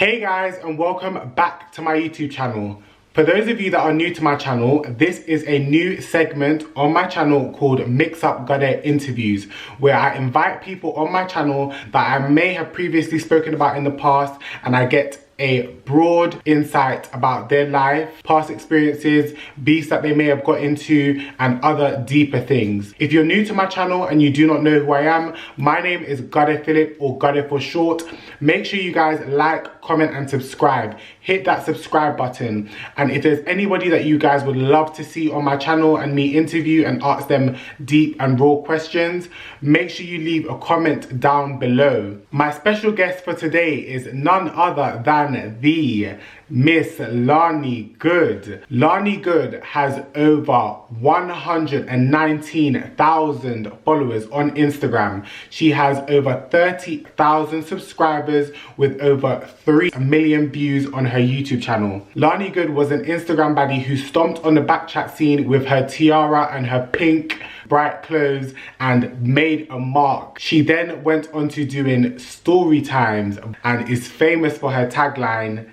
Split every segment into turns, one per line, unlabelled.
Hey guys, and welcome back to my YouTube channel. For those of you that are new to my channel, this is a new segment on my channel called Mix Up Gade Interviews, where I invite people on my channel that I may have previously spoken about in the past, and I get a broad insight about their life, past experiences, beefs that they may have got into, and other deeper things. If you're new to my channel and you do not know who I am, my name is Gade Phillip, or Gade for short. Make sure you guys like, comment, and subscribe. Hit that subscribe button. And if there's anybody that you guys would love to see on my channel and me interview and ask them deep and raw questions, make sure you leave a comment down below. My special guest for today is none other than the Miss Lani Good. Lani Good has over 119,000 followers on Instagram. She has over 30,000 subscribers with over 3 million views on her YouTube channel. Lani Good was an Instagram baddie who stomped on the backchat scene with her tiara and her pink bright clothes and made a mark. She then went on to doing story times and is famous for her tagline,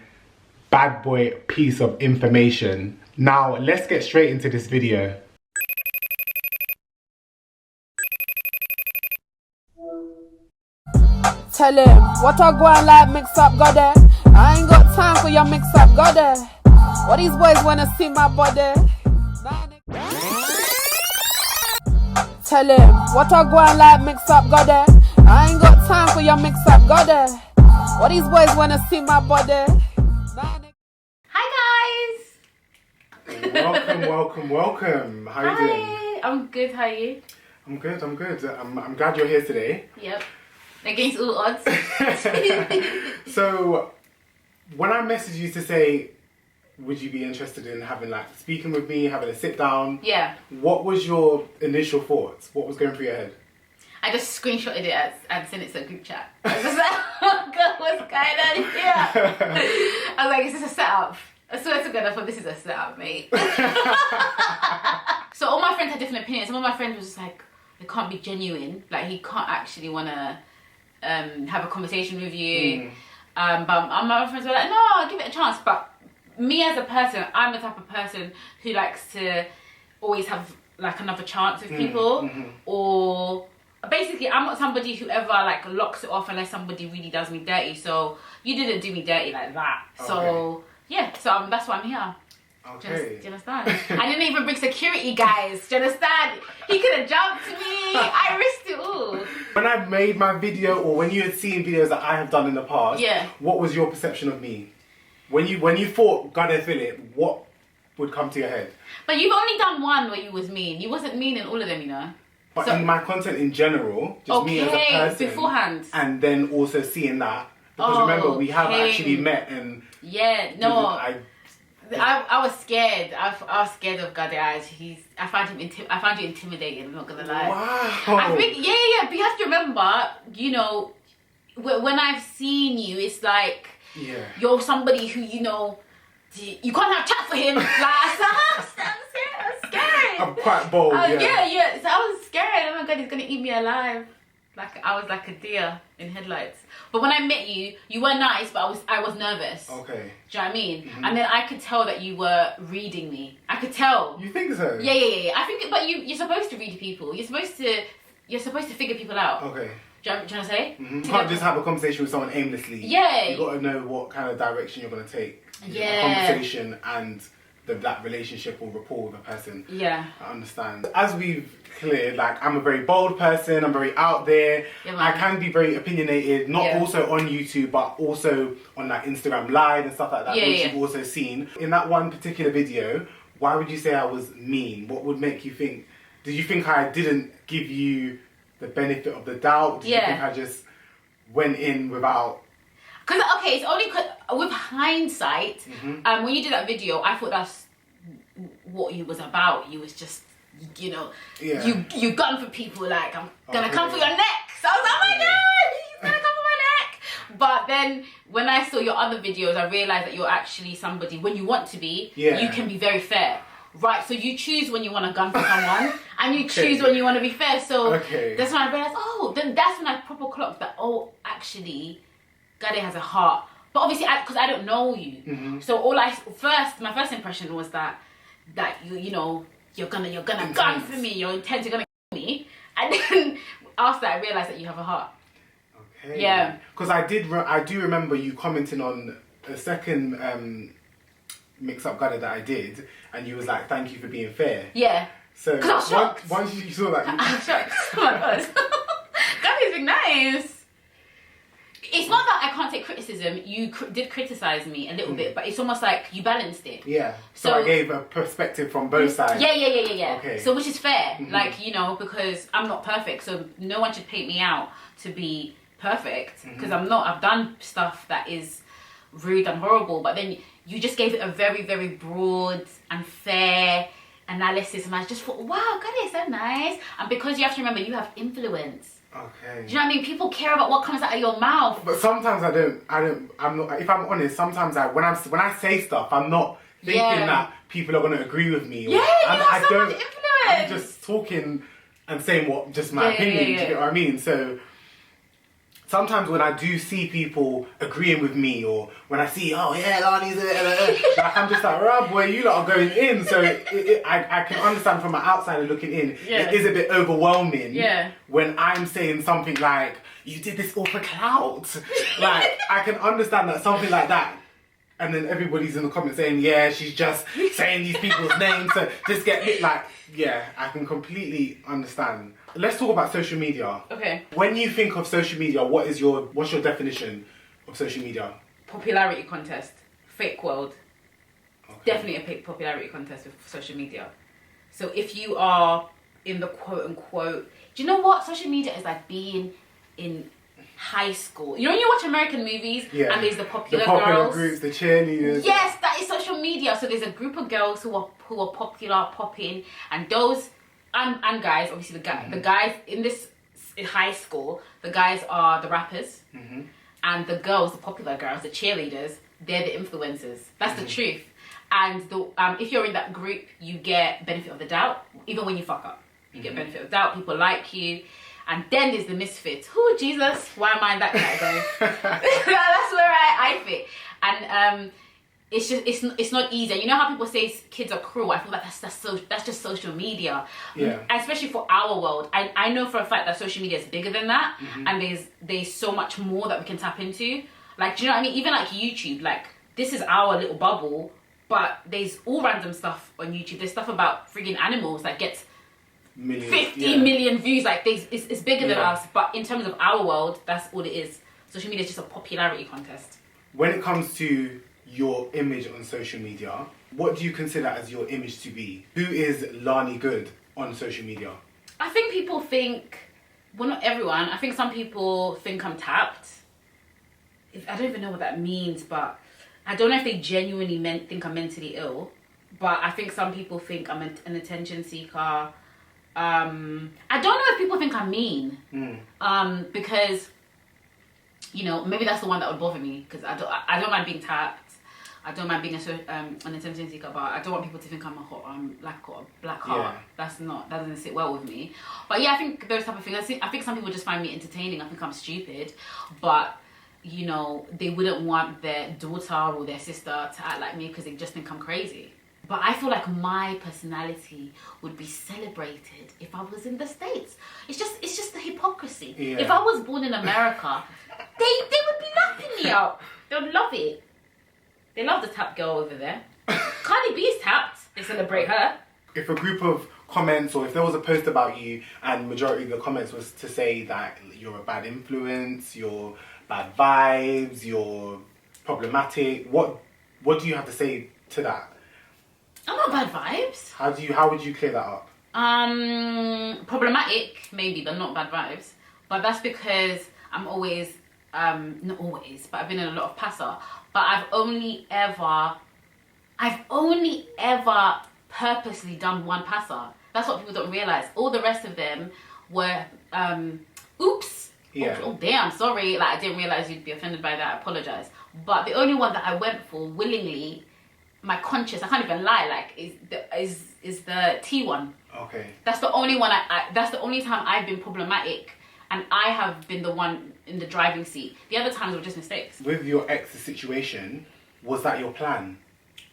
"Bad boy piece of information." Now let's get straight into this video.
Tell him what I go on like mix up got there. I ain't got time for your mix up got there. What these boys wanna see my body? Tell him what I go on like mix up got there. I ain't got time for your mix up got there. What these boys wanna see my body?
Hi guys!
Welcome. How are you doing?
I'm good, how are you?
I'm good. I'm glad you're here today.
Yep. Against all odds.
So, when I messaged you to say, would you be interested in having speaking with me, having a sit down?
Yeah.
What was your initial thoughts? What was going through your head?
I just screenshotted it and sent it to a group chat. I was just like, oh god, what's going on here? I was like, is this a setup? I swear to god, I thought this is a setup, mate. So all my friends had different opinions. Some of my friends were just like, it can't be genuine. Like, he can't actually want to have a conversation with you. But my other friends were like, no, give it a chance. But me as a person, I'm the type of person who likes to always have like another chance with people. Or basically, I'm not somebody who ever like locks it off unless somebody really does me dirty. So you didn't do me dirty like that.
Okay.
So yeah, so that's why I'm here.
Okay.
Do you understand? I didn't even bring security, guys. Do you understand? He could have jumped me. I risked it all.
When I made my video, or when you had seen videos that I have done in the past,
yeah,
what was your perception of me? When you thought Gade Phillip, what would come to your head?
But you've only done one where you was mean. You wasn't mean in all of them, you know.
But
so,
in my content in general, just me as a person,
beforehand,
and then also seeing that, because remember we have actually met and
yeah, no. I was scared. I was scared of Gade. I found you intimidating. I'm not gonna lie.
Wow.
I think yeah. But you have to remember, you know, when I've seen you, it's like you're somebody who you can't have chat for him. Like I'm scared.
I'm quite bold.
Yeah. So I was scared. Oh my god, he's gonna eat me alive. Like I was like a deer in headlights. But when I met you, you were nice, but I was nervous.
Okay.
Do you know what I mean? And then I could tell that you were reading me. I could tell.
You think so?
Yeah. I think, but you're supposed to read people. You're supposed to figure people out.
Okay.
Do you know what I'm saying?
You can't just have a conversation with someone aimlessly.
Yeah.
You got to know what kind of direction you're going to take.
Yeah.
A conversation and that relationship or rapport with a person.
Yeah.
I understand. As we've cleared, like, I'm a very bold person, I'm very out there.
Yeah,
I can be very opinionated, not also on YouTube, but also on like Instagram Live and stuff like that, which you've also seen. In that one particular video, why would you say I was mean? What would make you think, did you think I didn't give you the benefit of the doubt? Did you think I just went in without...
Because, okay, it's only with hindsight, when you did that video, I thought that's what you was about. You was just, you gun for people, like, I'm gonna come for your neck. So I was like, oh my god, he's gonna come for my neck. But then, when I saw your other videos, I realised that you're actually somebody, when you want to be, you can be very fair. Right, so you choose when you want to gun for someone, and you choose when you want to be fair. So that's when I realised, then that's when I proper clocked that, actually... Gade has a heart. But obviously, because I don't know you, so my first impression was that you know, you're gonna gun for me, you're intense, you're gonna kill me, and then after I realized that you have a heart.
Okay.
Yeah.
Because I do remember you commenting on a second mix-up Gunner that I did, and you was like, "Thank you for being fair."
Yeah.
So once you saw that,
I was shocked. Oh my god. Gabby's been nice. It's not that I can't take criticism. You did criticize me a little bit, but it's almost like you balanced it.
Yeah. So I gave a perspective from both sides.
Yeah.
Okay.
So which is fair, like, you know, because I'm not perfect, so no one should paint me out to be perfect, because I'm not. I've done stuff that is rude and horrible, but then you just gave it a very, very broad and fair analysis, and I just thought, wow, God, it's so nice. And because you have to remember, you have influence.
Okay.
Do you know what I mean? People care about what comes out of your mouth.
But sometimes I'm not. If I'm honest, sometimes when I say stuff, I'm not thinking that people are going to agree with me.
Yeah, you have so much influence.
I'm just talking and saying my opinion. Do you get what I mean? So sometimes when I do see people agreeing with me, or when I see, oh yeah, Lani's like, I'm just like, oh boy, you lot are going in. So I can understand from an outsider looking in, it is a bit overwhelming when I'm saying something like, you did this all for clout. Like, I can understand that something like that. And then everybody's in the comments saying, yeah, she's just saying these people's names to just get hit. Like, yeah, I can completely understand. Let's talk about social media.
Okay.
When you think of social media, what's your definition of social media?
Popularity contest. Fake world.
Okay.
Definitely a popularity contest with social media. So if you are in the quote unquote, do you know what? Social media is like being in high school. You know when you watch American movies and there's the popular girls,
groups, the cheerleaders.
Yes, that is social media. So there's a group of girls who are popular, popping, and those and guys. Obviously, the guys in this high school, the guys are the rappers, and the girls, the popular girls, the cheerleaders, they're the influencers. That's the truth. And if you're in that group, you get benefit of the doubt, even when you fuck up. You get benefit of the doubt. People like you. And then there's the misfits. Oh, Jesus, why am I in that category? That's where I fit. And it's just it's not easy. You know how people say kids are cruel? I feel like that's just social media.
Yeah.
And especially for our world. I know for a fact that social media is bigger than that, and there's so much more that we can tap into. Like, do you know what I mean? Even like YouTube, like this is our little bubble, but there's all random stuff on YouTube. There's stuff about frigging animals that gets 50 million views. Like it's bigger than us, but in terms of our world, that's all it is. Social media is just a popularity contest.
When it comes to your image on social media, what do you consider as your image to be? Who is Lani Good on social media?
I think people think, well, not everyone, I think some people think I'm tapped. I don't even know what that means, but I don't know if they genuinely think I'm mentally ill, but I think some people think I'm an attention seeker. I don't know if people think I'm mean, because, you know, maybe that's the one that would bother me, because I don't mind being tapped. I don't mind being an attention seeker, but I don't want people to think I'm like got a black heart. That doesn't sit well with me. But yeah, I think those type of things. I think some people just find me entertaining. I think I'm stupid, but you know, they wouldn't want their daughter or their sister to act like me because they just think I'm crazy. But I feel like my personality would be celebrated if I was in the States. It's just the hypocrisy. Yeah. If I was born in America, they would be lapping me up. They would love it. They love the tap girl over there. Cardi B is tapped. They celebrate her.
If a group of comments, or if there was a post about you and majority of the comments was to say that you're a bad influence, you're bad vibes, you're problematic, what do you have to say to that?
I'm not bad vibes.
How would you clear that up?
Problematic maybe, but not bad vibes. But that's because I'm always not always, but I've been in a lot of passer. But I've only ever purposely done one passer. That's what people don't realize. All the rest of them were oops.
Yeah.
Oh damn, sorry. Like I didn't realize you'd be offended by that. I apologize. But the only one that I went for willingly, my conscience, I can't even lie, like is the T one.
Okay.
That's the only one that's the only time I've been problematic and I have been the one in the driving seat. The other times were just mistakes.
With your ex's situation, was that your plan?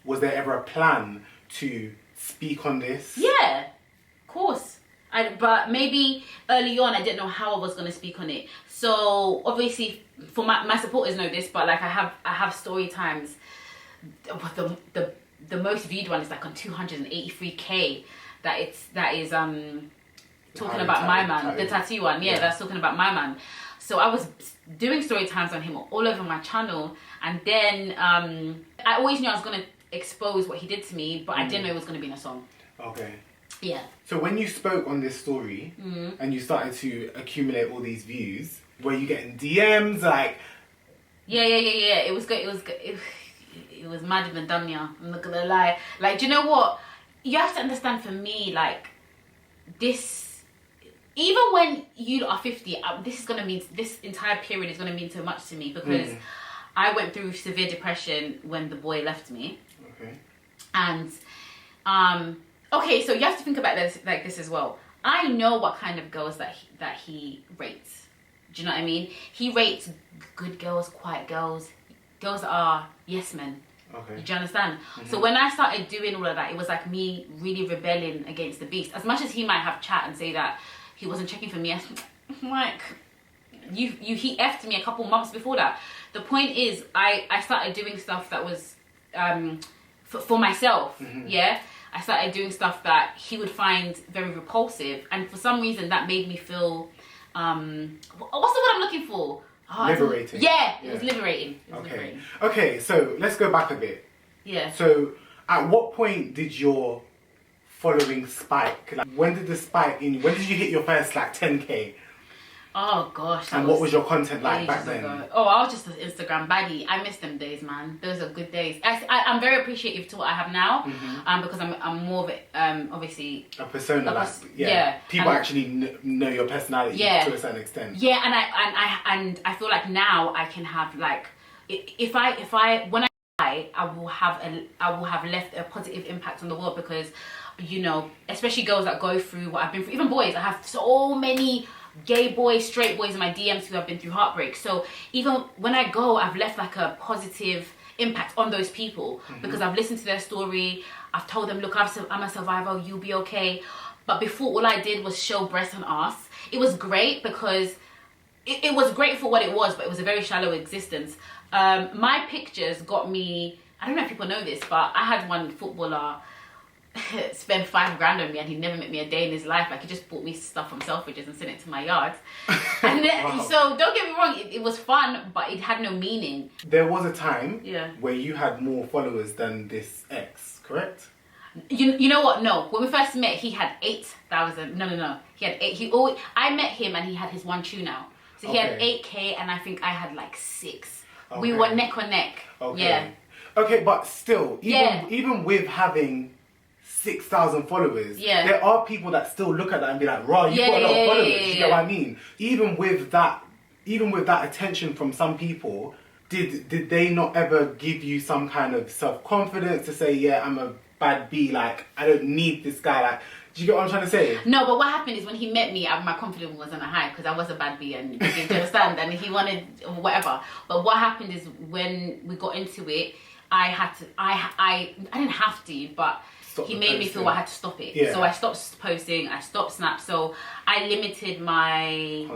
Was there ever a plan to speak on this?
Yeah, of course. But maybe early on I didn't know how I was going to speak on it. So obviously, for my supporters know this, but like I have story times. The most viewed one is like on 283K. That is talking about my man, the tattoo one. Yeah, that's talking about my man. So I was doing story times on him all over my channel, and then I always knew I was going to expose what he did to me, but I didn't know it was going to be in a song.
Okay.
Yeah.
So when you spoke on this story and you started to accumulate all these views, were you getting DMs like?
Yeah. It was good. It was mad even done, yeah. I'm not gonna lie. Like, do you know what? You have to understand, for me, like, this, even when you are 50, this entire period is gonna mean so much to me, because I went through severe depression when the boy left me.
Okay.
And okay, so you have to think about this like this as well. I know what kind of girls that he rates. Do you know what I mean? He rates good girls, quiet girls, girls that are yes men.
Okay.
Do you understand? So when I started doing all of that, it was like me really rebelling against the beast. As much as he might have chat and say that he wasn't checking for me, I'm like, he effed me a couple months before that. The point is, I started doing stuff that was for myself. Yeah. I started doing stuff that he would find very repulsive, and for some reason that made me feel what's the word I'm looking for?
Liberating.
Yeah, it was liberating.
Okay, so let's go back a bit.
Yeah.
So at what point did your following spike? Like, when did the spike in? When did you hit your first like 10K?
Oh gosh.
And what was your content like back then?
Oh, I was just an Instagram baddie. I miss them days, man. Those are good days. I'm very appreciative to what I have now, because I'm more of it, obviously
a persona. People actually know your personality to a certain extent.
Yeah, and I feel like now I can have like, if I when I die, I will have left a positive impact on the world, because, you know, especially girls that go through what I've been through, even boys. I have so many gay boys, straight boys in my DMs who have been through heartbreak. So even when I go, I've left like a positive impact on those people, because I've listened to their story. I've told them, look, I'm a survivor, you'll be okay. But before, all I did was show breasts and ass. It was great because it was great for what it was, but it was a very shallow existence. My pictures got me, I don't know if people know this, but I had one footballer spend $5 grand on me, and he never met me a day in his life. Like, he just bought me stuff from Selfridges and sent it to my yard. And then, so don't get me wrong, it was fun, but it had no meaning.
There was a time where you had more followers than this ex, correct?
You know what? No, when we first met, he had 8,000. No. He had 8. I met him and he had his one tune out. So he had 8K, and I think I had like 6.
Okay.
We were neck on neck.
Okay.
Yeah.
Okay, but still, even with having 6,000 followers, there are people that still look at that and be like, "Raw, you've got a lot of followers." You get what I mean? Even with that attention from some people, did they not ever give you some kind of self-confidence to say, "Yeah, I'm a bad B, like I don't need this guy"? Like, do you get what I'm trying to say? No, but what happened is when he met me, my confidence was on a high, because I was a bad B, and you understand, and he wanted whatever. But what happened is when we got into it, I didn't have to, but he made me feel I had to stop it. Yeah. So I stopped posting, I stopped Snap. So I limited my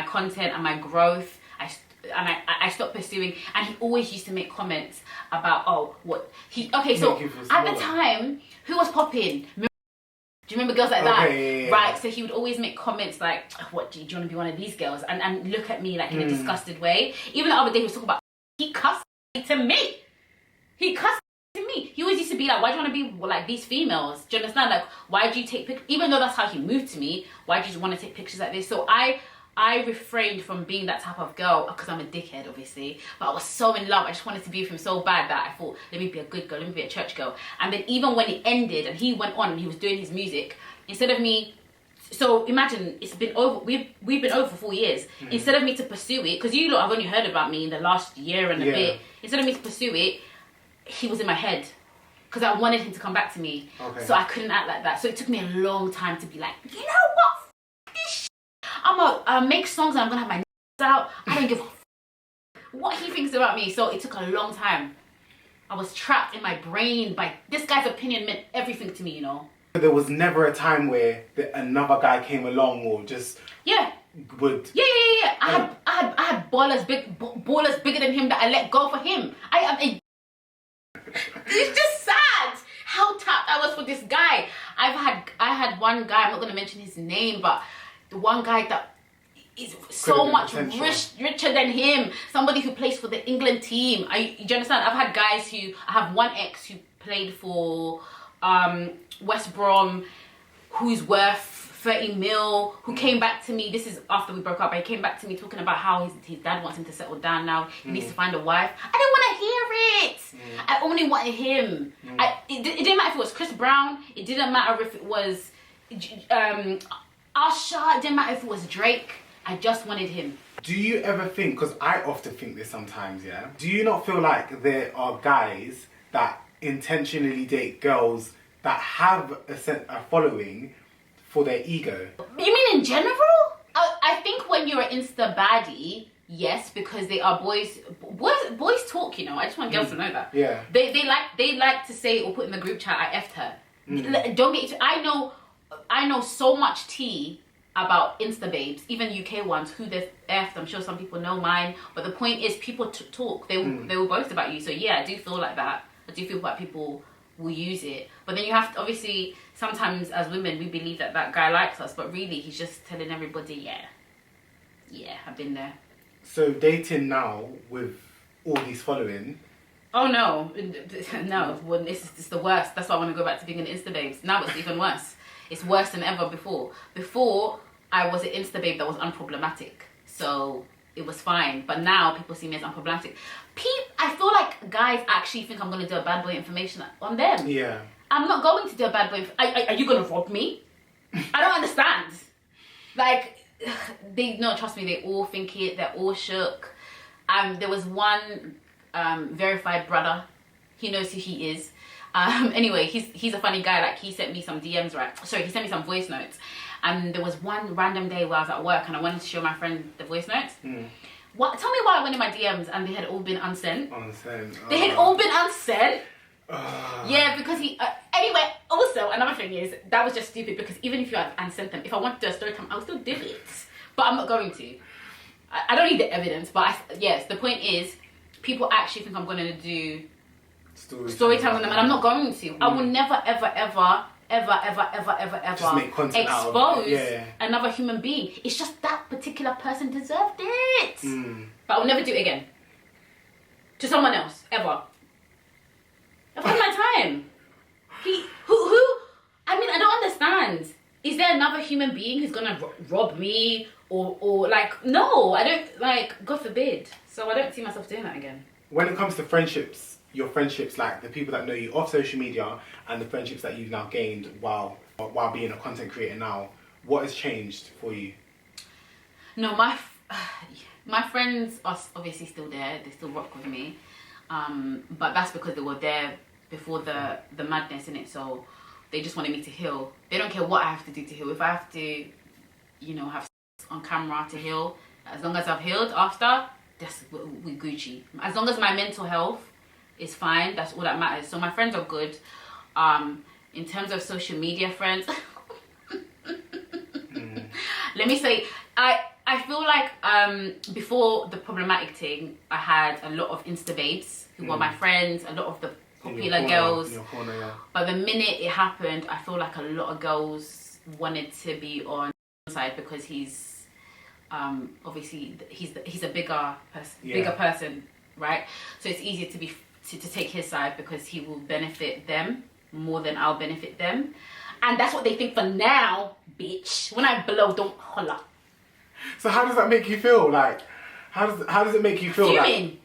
content and my growth. I stopped pursuing, and he always used to make comments about at the time, who was popping? Do you remember girls like that? Yeah.
Right, so he would always make comments like, "What, do you want to be one of these girls?" And look at me like in a disgusted way. Even the other day he was talking about, he cussed to me. He cussed to me. He always used to be like, "Why do you want to be like these females?" Do you understand? Like, why do you take pictures? Even though that's how he moved to me, why do you want to take pictures like this? So I refrained from being that type of girl, because I'm a dickhead, obviously. But I was so in love. I just wanted to be with him so bad that I thought, let me be a good girl, let me be a church girl. And then even when it ended and he went on and he was doing his music, instead of me, so imagine it's been over, we've been over for 4 years. Instead of me to pursue it, because you lot have only heard about me in the last year and a bit, instead of me to pursue it, he was in my head, because I wanted him to come back to me. So I couldn't act like that. So it took me a long time to be like, you know what? I'm gonna make songs and I'm gonna have my out. I don't give a what he thinks about me. So it took a long time. I was trapped in my brain by this guy's opinion meant everything to me, you know.
There was never a time where another guy came along or just would.
Yeah. I had ballers bigger than him that I let go for him. It's just sad how tapped I was for this guy. I had one guy, I'm not gonna mention his name, but the one guy that is so much richer than him, somebody who plays for the England team. Do you understand? I've had guys I have one ex who played for West Brom, who's worth 30 mil, who came back to me. This is after we broke up. He came back to me talking about how his dad wants him to settle down now. He needs to find a wife. I didn't want to hear it. I only wanted him. It didn't matter if it was Chris Brown. It didn't matter if it was Usher. It didn't matter if it was Drake. I just wanted him.
Do you ever think, because I often think this sometimes, do you not feel like there are guys that intentionally date girls that have a following for their ego?
You mean in general? I think when you're an Insta baddie, yes, because they are boys talk, you know. I just want girls to know that.
Yeah.
They like to say or put in the group chat, I effed her. Don't get I know so much tea about Insta babes, even UK ones, who they've effed. I'm sure some people know mine, but the point is people talk. They will boast about you. So yeah, I do feel like that. I do feel like people will use it, but then you have to, obviously, sometimes as women we believe that guy likes us, but really he's just telling everybody, yeah, I've been there.
So dating now with all these following?
Oh no, well, it's the worst. That's why I want to go back to being an Insta babes. Now it's even worse. It's worse than ever before. Before, I was an Insta babe that was unproblematic, so it was fine. But now people see me as unproblematic. I feel like guys actually think I'm going to do a bad boy information on them. Yeah. I'm not going to do a bad boy. Are you going to rob me? I don't understand. Like, trust me, they all think it. They're all shook. There was one verified brother. He knows who he is. Anyway, he's a funny guy. Like, he sent me some DMs, right? Sorry, he sent me some voice notes. And there was one random day where I was at work and I wanted to show my friend the voice notes. Tell me why I went in my DMs and they had all been unsent. They had all been unsent. Yeah, because he... anyway, also, another thing is, that was just stupid because even if you had unsent them, if I wanted to do a story time, I would still do it. But I'm not going to. I don't need the evidence, but yes, the point is, people actually think I'm going to do story time on them, and I'm not going to. I will never, ever expose another human being. It's just that particular person deserved it. But I will never do it again. To someone else, ever. I've had my time. Who? I mean, I don't understand. Is there another human being who's gonna rob me or like? No, I don't. Like, God forbid. So I don't see myself doing that again.
When it comes to friendships, your friendships, like the people that know you off social media and the friendships that you've now gained while being a content creator now, what has changed for you?
No, my friends are obviously still there. They still rock with me, but that's because they were there before the madness in it. So they just wanted me to heal. They don't care what I have to do to heal. If I have to, have on camera to heal, as long as I've healed after, that's we Gucci. As long as my mental health is fine, that's all that matters. So my friends are good. In terms of social media friends, let me say, I feel like before the problematic thing, I had a lot of Insta babes who were my friends, a lot of the popular girls.
In your corner, yeah.
But the minute it happened, I feel like a lot of girls wanted to be on side because he's obviously he's a bigger person, right? So it's easier to take his side because he will benefit them more than I'll benefit them. And that's what they think for now, bitch. When I blow, don't holla.
So how does that make you feel? Like, how does it make you feel?
Fuming.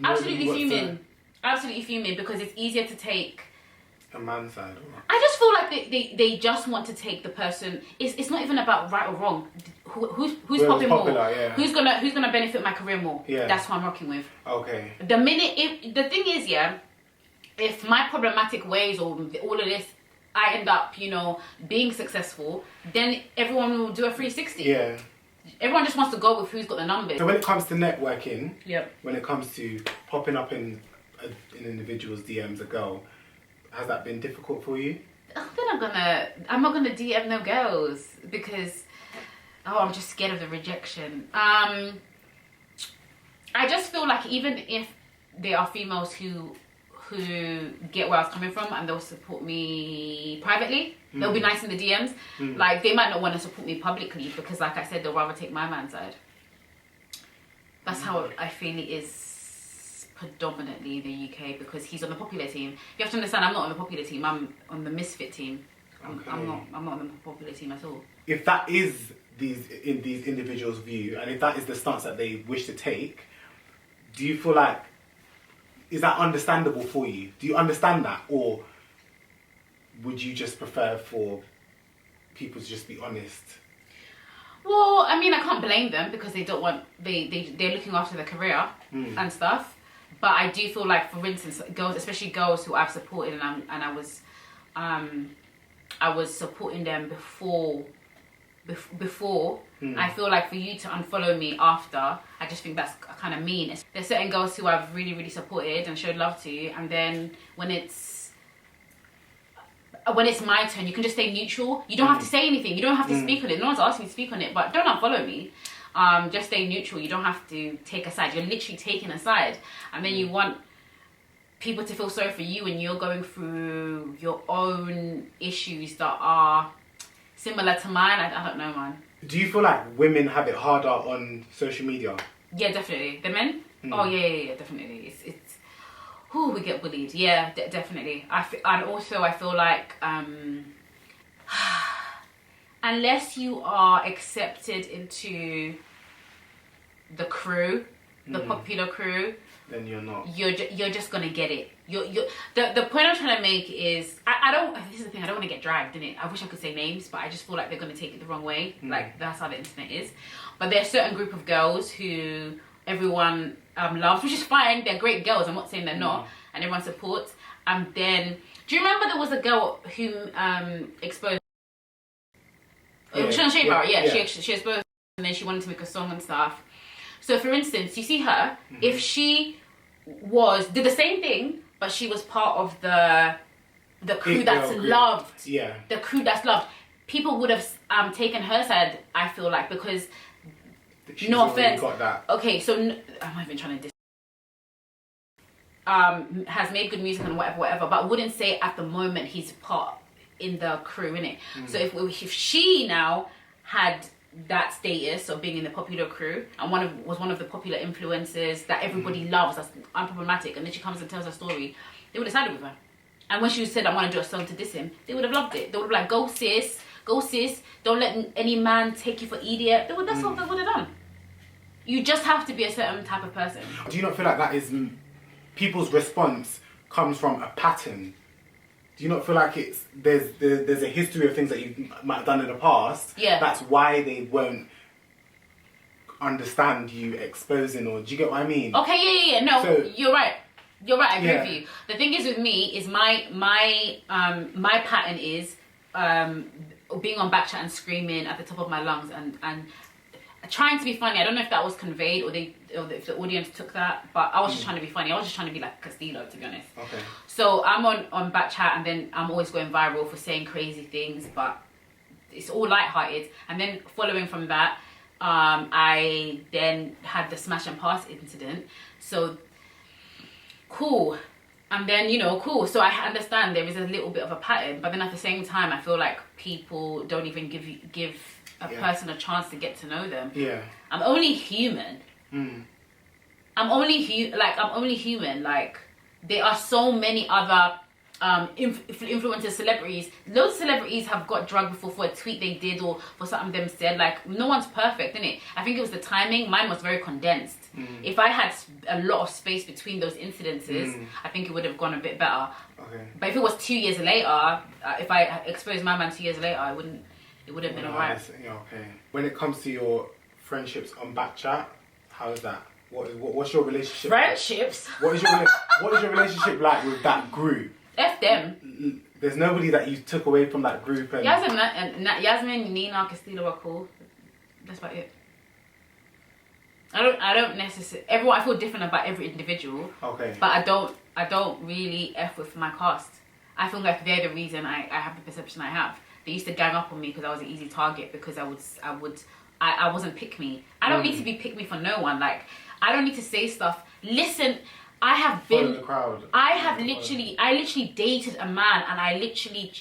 Absolutely fuming. Absolutely fuming, because it's easier to take
a man's side.
I just feel like they just want to take the person. It's not even about right or wrong. Who's popping more? Yeah. Who's gonna benefit my career more? Yeah. That's who I'm rocking with.
Okay.
The thing is, if my problematic ways or all of this I end up, you know, being successful, then everyone will do a 360.
Yeah.
Everyone just wants to go with who's got the numbers.
So when it comes to networking,
yep.
when it comes to popping up in an individual's DMs, a girl, has that been difficult for you?
I'm not gonna DM no girls because I'm just scared of the rejection. I just feel like even if there are females who get where I was coming from and they'll support me privately, they'll be nice in the DMs. Like they might not want to support me publicly because, like I said, they'll rather take my man's side. That's how I feel it is predominantly in the UK, because he's on the popular team. You have to understand, I'm not on the popular team. I'm on the misfit team.
Okay.
I'm not on the popular team at all.
If that is these individuals' view, and if that is the stance that they wish to take, do you feel like, is that understandable for you? Do you understand that, or would you just prefer for people to just be honest?
Well, I mean, I can't blame them because they don't want they're looking after their career and stuff. But I do feel like, for instance, girls, especially girls who I've supported, and I was supporting them before. I feel like for you to unfollow me after, I just think that's kind of mean. There's certain girls who I've really, really supported and showed love to, and then when it's my turn, you can just stay neutral. You don't have to say anything. You don't have to speak on it. No one's asking you to speak on it, but don't unfollow me. Just stay neutral. You don't have to take a side. You're literally taking a side, and then you want people to feel sorry for you when you're going through your own issues that are similar to mine. I don't know, man.
Do you feel like women have it harder on social media?
Yeah, definitely. The men? Oh, yeah, definitely. It's we get bullied. Yeah, definitely. And also I feel like unless you are accepted into the crew, the popular crew,
then you're not.
You're just gonna get it. The point I'm trying to make is, I don't. This is the thing. I don't want to get dragged in it. I wish I could say names, but I just feel like they're gonna take it the wrong way. Like that's how the internet is. But there's a certain group of girls who everyone loves, which is fine. They're great girls. I'm not saying they're not, and everyone supports. And then, do you remember there was a girl who exposed? She exposed, and then she wanted to make a song and stuff. So for instance, you see her, if she did the same thing, but she was part of the crew that's loved. Yeah. The crew that's loved. People would have taken her side, I feel like, because
she's
no offense.
Got that.
Okay, so I'm not even trying to has made good music and whatever, but wouldn't say at the moment he's part in the crew, innit? So if she now had that status of being in the popular crew and was one of the popular influencers that everybody loves, that's unproblematic, and then she comes and tells her story, they would have sided with her. And when she said, I want to do a song to diss him, they would have loved it. They would have been like, go sis, don't let any man take you for idiot. That's what they would have done. You just have to be a certain type of person.
Do you not feel like that is people's response comes from a pattern? Do you not feel like there's a history of things that you might have done in the past?
Yeah.
That's why they won't understand you exposing, or do you get what I mean?
Okay, yeah. No, so, you're right. I agree with you. The thing is with me is my pattern is being on Backchat and screaming at the top of my lungs and trying to be funny. I don't know if that was conveyed or if the audience took that, but I was just trying to be funny. I was just trying to be like Castillo, to be honest.
Okay.
So I'm on Backchat, and then I'm always going viral for saying crazy things, but it's all lighthearted. And then following from that, I then had the smash and pass incident. So cool. And then, cool. So I understand there is a little bit of a pattern, but then at the same time, I feel like people don't even give a person a chance to get to know them. Yeah. I'm only human. I'm only human. Like, there are so many other influencers, celebrities. Loads of celebrities have got drugged before for a tweet they did or for something them said. Like, no one's perfect, innit? I think it was the timing. Mine was very condensed. If I had a lot of space between those incidences, I think it would have gone a bit better. Okay. But if it was 2 years later, if I exposed my man 2 years later, it would have been alright.
Yeah, okay. When it comes to your friendships on Backchat, how is that? What's your relationship?
Friendships?
What is your relationship like with that group?
F them.
There's nobody that you took away from that group. And
Yasmin, Nina, Castillo are cool. That's about it. I don't necessarily. Everyone, I feel different about every individual.
Okay.
But I don't really F with my cast. I feel like they're the reason I have the perception I have. They used to gang up on me because I was an easy target, because I wasn't pick me. I don't need to be pick me for no one. Like, I don't need to say stuff. Listen, I have been.
The crowd.
I literally dated a man, and I literally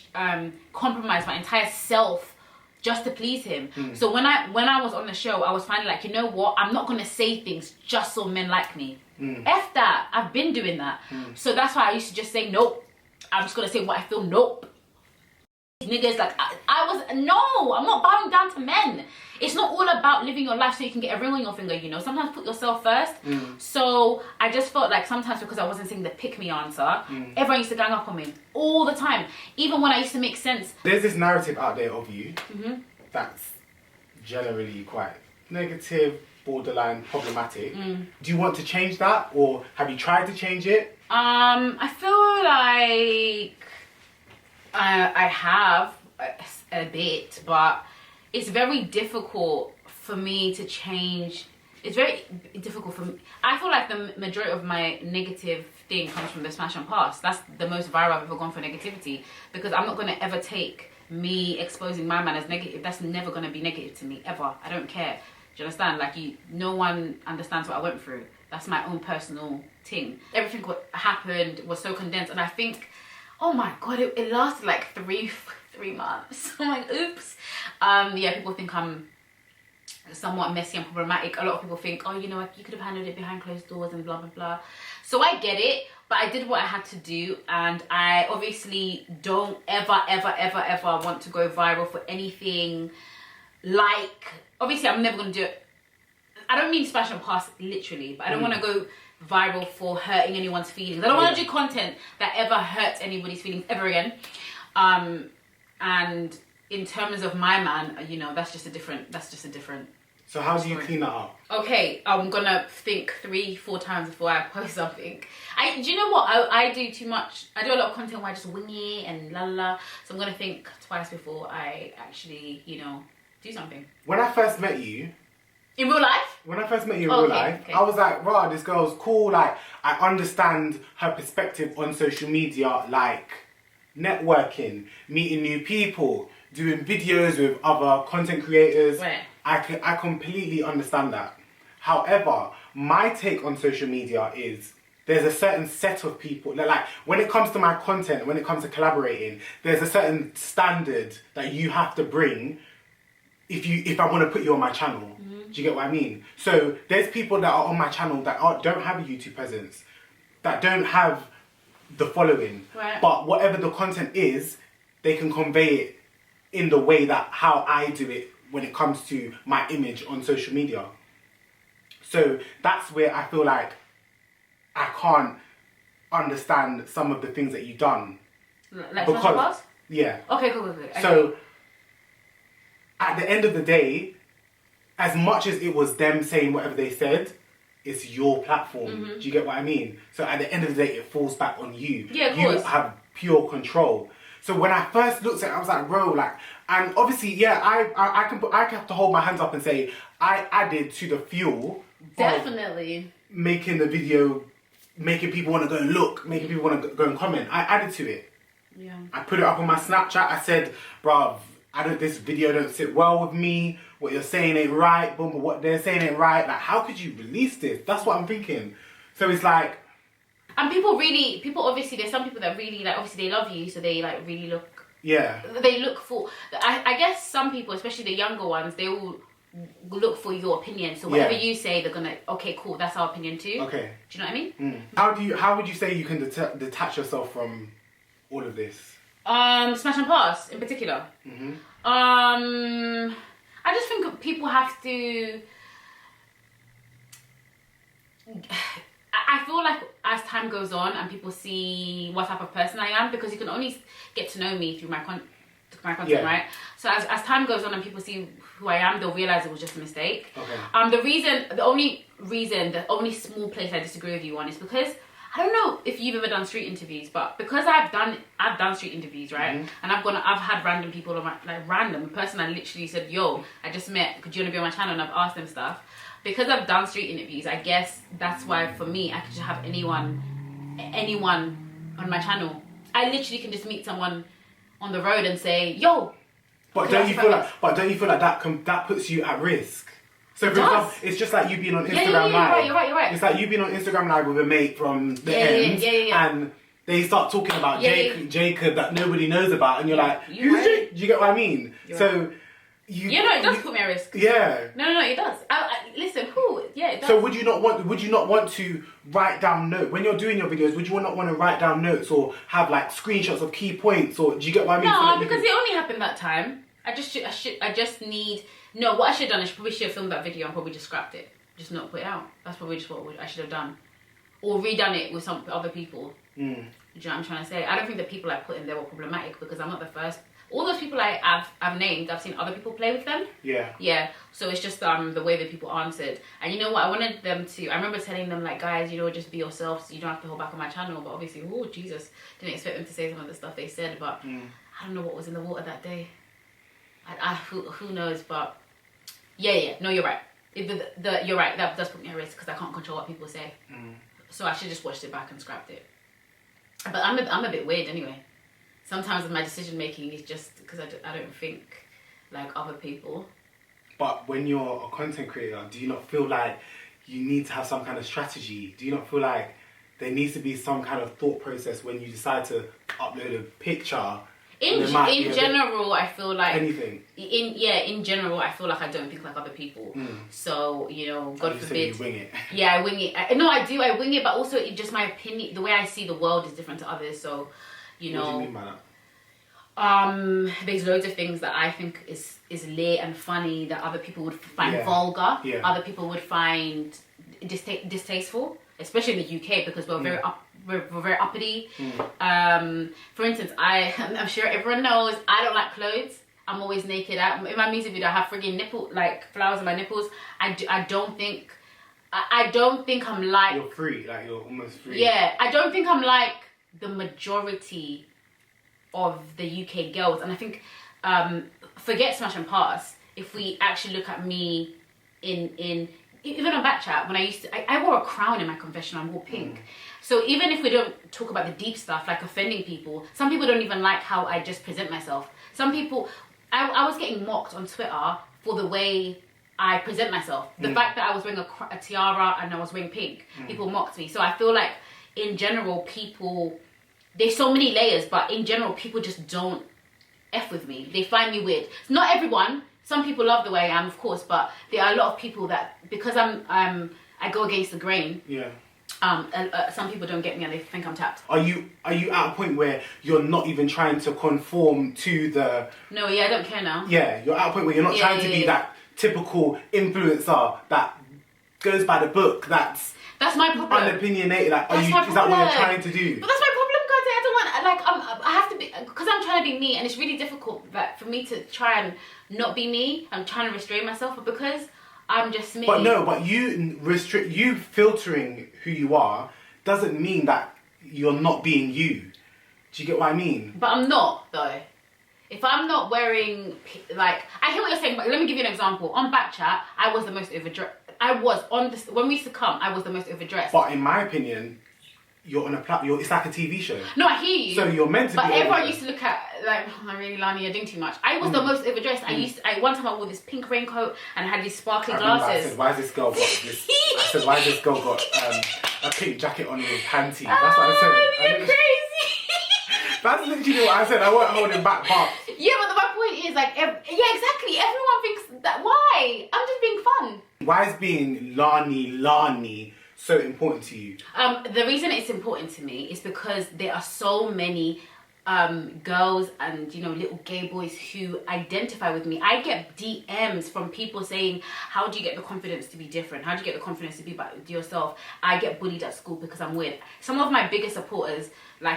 compromised my entire self just to please him. So when I was on the show, I was finally like, you know what? I'm not gonna say things just so men like me. F that. I've been doing that. So that's why I used to just say nope. I'm just gonna say what I feel. Nope. Niggas, like, I'm not bowing down to men. It's not all about living your life so you can get a ring on your finger, you know. Sometimes put yourself first. So I just felt like sometimes, because I wasn't saying the pick me answer, everyone used to gang up on me all the time, even when I used to make sense.
There's this narrative out there of you that's generally quite negative, borderline problematic. Do you want to change that, or have you tried to change it?
I feel like I have a bit, but it's very difficult for me to change. It's very difficult for me. I feel like the majority of my negative thing comes from the smash and pass. That's the most viral I've ever gone for negativity, because I'm not going to ever take me exposing my man as negative. That's never going to be negative to me, ever. I don't care. Do you understand? Like, no one understands what I went through. That's my own personal thing. Everything what happened was so condensed, and I think, oh my god, it lasted like three months. I'm like, oops. Yeah, people think I'm somewhat messy and problematic. A lot of people think, oh, you know, you could have handled it behind closed doors and blah blah blah. So I get it, but I did what I had to do, and I obviously don't ever want to go viral for anything. Like, obviously I'm never gonna do it. I don't mean smash and pass literally, but I don't want to go viral for hurting anyone's feelings. I don't want to do content that ever hurts anybody's feelings ever again. And in terms of my man, you know, that's just a different.
So how do you clean that up?
Okay, I'm gonna think 3-4 times before I post something. Do you know what? I do too much. I do a lot of content where I just wing it and la la la. So I'm gonna think twice before I actually, you know, do something.
When I first met you.
In real life?
When I first met you in real life, I was like, wow, this girl's cool. Like, I understand her perspective on social media, like networking, meeting new people, doing videos with other content creators.
Right.
I completely understand that. However, my take on social media is there's a certain set of people that, like, when it comes to my content, when it comes to collaborating, there's a certain standard that you have to bring if I want to put you on my channel. Do you get what I mean? So there's people that are on my channel that don't have a YouTube presence, that don't have the following.
Right.
But whatever the content is, they can convey it in the way that how I do it when it comes to my image on social media. So that's where I feel like I can't understand some of the things that you've done.
Like because,
yeah.
Okay, cool. Okay.
So at the end of the day, as much as it was them saying whatever they said, it's your platform. Do you get what I mean? So at the end of the day, it falls back on you.
Yeah, of
you
course.
have pure control. So when I first looked at it, I was like, bro, like, and obviously, yeah, I have to hold my hands up and say I added to the fuel.
Definitely.
Making the video, making people want to go and look, making people want to go and comment. I added to it.
Yeah.
I put it up on my Snapchat. I said, bruv, this video don't sit well with me. What you're saying ain't right. Boom, but what they're saying ain't right. Like, how could you release this? That's what I'm thinking. So it's like...
And people obviously, there's some people that really, like, obviously they love you, so they, like, really look...
Yeah.
They look for... I guess some people, especially the younger ones, they will look for your opinion. So whatever you say, they're gonna, okay, cool, that's our opinion too.
Okay.
Do you know what I mean?
How would you say you can detach yourself from all of this?
Smash and pass, in particular. I just think people have to... I feel like as time goes on and people see what type of person I am, because you can only get to know me through my content, right? So as time goes on and people see who I am, they'll realize it was just a mistake.
Okay.
The only small place I disagree with you on is because I don't know if you've ever done street interviews, but because I've done street interviews, right? And I've had random people on my, like random person I literally said, yo, I just met, could you want to be on my channel? And I've asked them stuff. Because I've done street interviews, I guess that's why for me, I could just have anyone on my channel. I literally can just meet someone on the road and say, yo.
But don't you feel like that puts you at risk? So for example, it's just like you being on Instagram Live.
You're right.
It's like you being on Instagram Live with a mate from the end, and they start talking about Jacob that nobody knows about, and you're like, who's Jacob? Do you get what I mean? So
it does put me at risk.
Yeah.
No, it does. Listen, it does.
So would you not want to write down notes when you're doing your videos? Would you not want to write down notes or have like screenshots of key points, or do you get what I mean?
No, because it only happened that time. What I should have done is probably should have filmed that video and probably just scrapped it. Just not put it out. That's probably just what I should have done. Or redone it with some other people. Do you know what I'm trying to say? I don't think the people I put in there were problematic because I'm not the first. All those people I've named, I've seen other people play with them. Yeah. Yeah. So it's just the way that people answered. And you know what? I wanted them to. I remember telling them like, guys, just be yourselves. You don't have to hold back on my channel. But obviously, oh Jesus, didn't expect them to say some of the stuff they said. But I don't know what was in the water that day. Who knows? But yeah. No, you're right. You're right. That does put me at risk because I can't control what people say. So I should just watched it back and scrapped it. But I'm a bit weird anyway. Sometimes my decision making is just because I don't think like other people. But
when you're a content creator, do you not feel like you need to have some kind of strategy? Do you not feel like there needs to be some kind of thought process when you decide to upload a picture?
In general, I feel like
anything.
In general, I feel like I don't think like other people. So God forbid.
You wing it.
Yeah, I wing it. No, I do. I wing it, but also just my opinion. The way I see the world is different to others. So,
What do you mean by that?
There's loads of things that I think is lit and funny that other people would find vulgar. Yeah. Other people would find distasteful, especially in the UK because we're very uppity. For instance, I'm sure everyone knows I don't like clothes. I'm always naked. In my music video, I have friggin' nipple flowers on my nipples. I don't think I'm like.
You're free, like you're almost free.
Yeah, I don't think I'm like the majority of the UK girls, and I think forget Smash and Pass. If we actually look at me in even on Backchat, when I wore a crown in my confessional, I wore pink. So even if we don't talk about the deep stuff, like offending people, some people don't even like how I just present myself. Some people, I was getting mocked on Twitter for the way I present myself. The fact that I was wearing a tiara and I was wearing pink, people mocked me. So I feel like in general, people, there's so many layers, but in general, people just don't F with me. They find me weird. Not everyone. Some people love the way I am, of course, but there are a lot of people that, because I go against the grain. Yeah. Some people don't get me and they think I'm tapped.
Are you at a point where you're not even trying to conform to the...
No, yeah, I don't care now.
Yeah, you're at a point where you're not trying to be that typical influencer that goes by the book, that's
my problem.
Unopinionated. Like, is that what you're trying to do?
But that's my problem, guys. I don't want, I have to be, because I'm trying to be me, and it's really difficult for me to try and not be me. I'm trying to restrain myself, but because I'm just me.
But you filtering who you are doesn't mean that you're not being you. Do you get what I mean?
But I'm not, though. If I'm not wearing, I hear what you're saying, but let me give you an example. On Backchat, I was the most overdressed. When we used to come, I was the most overdressed.
But in my opinion, you're on a platform. It's like a TV show.
No, I hear you.
So you're meant to
be.
But
everyone used to look at really, Lani, you're doing too much. I was the most overdressed. One time I wore this pink raincoat and I had these sparkly glasses.
I said, why has this girl got this? I said, why has this girl got a pink jacket on with panty? That's what I said.
You're crazy.
That's literally what I said. I won't hold him back, but
yeah, but my point is exactly. Everyone thinks that. Why? I'm just being fun.
Why is being Lani so important to you?
The reason it's important to me is because there are so many girls and little gay boys who identify with me. I get DMs from people saying, how do you get the confidence to be different? How do you get the confidence to be yourself? I get bullied at school because I'm weird. Some of my biggest supporters,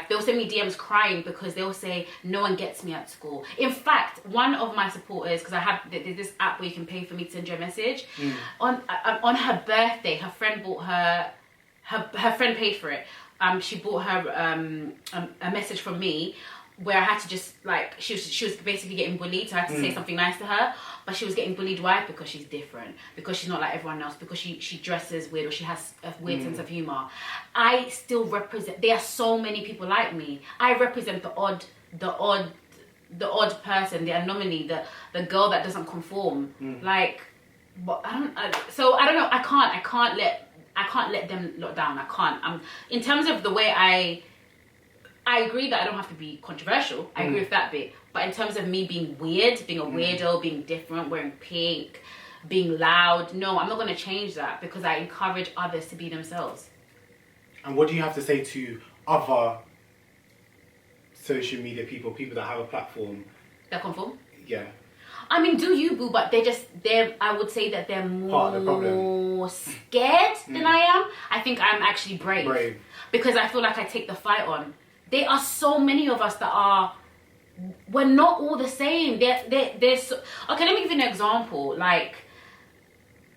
they'll send me DMs crying because they'll say, no one gets me at school. In fact, one of my supporters, because I have this app where you can pay for me to send you a message, on her birthday, her friend bought her friend paid for it. she brought her a message from me where I had to just like she was basically getting bullied, so I had to say something nice to her. But she was getting bullied. Why? Because she's different. Because she's not like everyone else. Because she dresses weird, or she has a weird sense of humor. I still represent. There are so many people like me. I represent the odd person, the anomaly, the girl that doesn't conform. Like, but I don't know. I can't let them lock down. I can't. In terms of the way I agree that I don't have to be controversial. I agree with that bit. But in terms of me being weird, being a weirdo, being different, wearing pink, being loud, no, I'm not going to change that because I encourage others to be themselves.
And what do you have to say to other social media people that have a platform?
That conform?
Yeah.
I mean, do you, boo, but I would say that they're more scared than I am. I think I'm actually brave. Because I feel like I take the fight on. There are so many of us that we're not all the same. There's so, okay, let me give you an example. Like,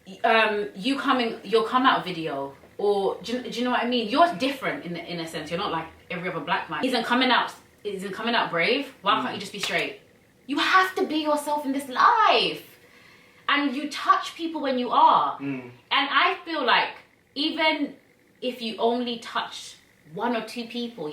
your come out video, or do you know what I mean? You're different in a sense. You're not like every other black man. Isn't coming out brave. Why can't you just be straight? You have to be yourself in this life, and you touch people when you are. And I feel like even if you only touch 1 or 2 people,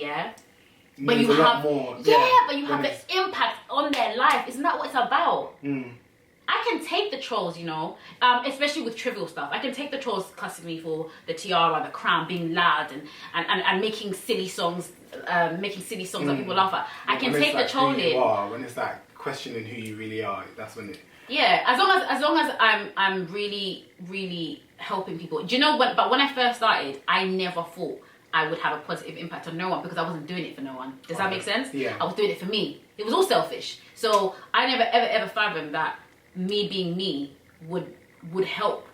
but you have more. But you have the impact on their life. Isn't that what it's about? I can take the trolls, you know, especially with trivial stuff. I can take the trolls cussing me for the tiara, the crown, being loud, and making silly songs that people laugh at. I can take the trolling.
When it's like questioning who you really are, that's when it.
Yeah, as long as I'm really, really helping people. Do you know what? But when I first started, I never thought I would have a positive impact on no one because I wasn't doing it for no one. Does that make sense?
Yeah.
I was doing it for me. It was all selfish. So I never ever fathomed that me being me would help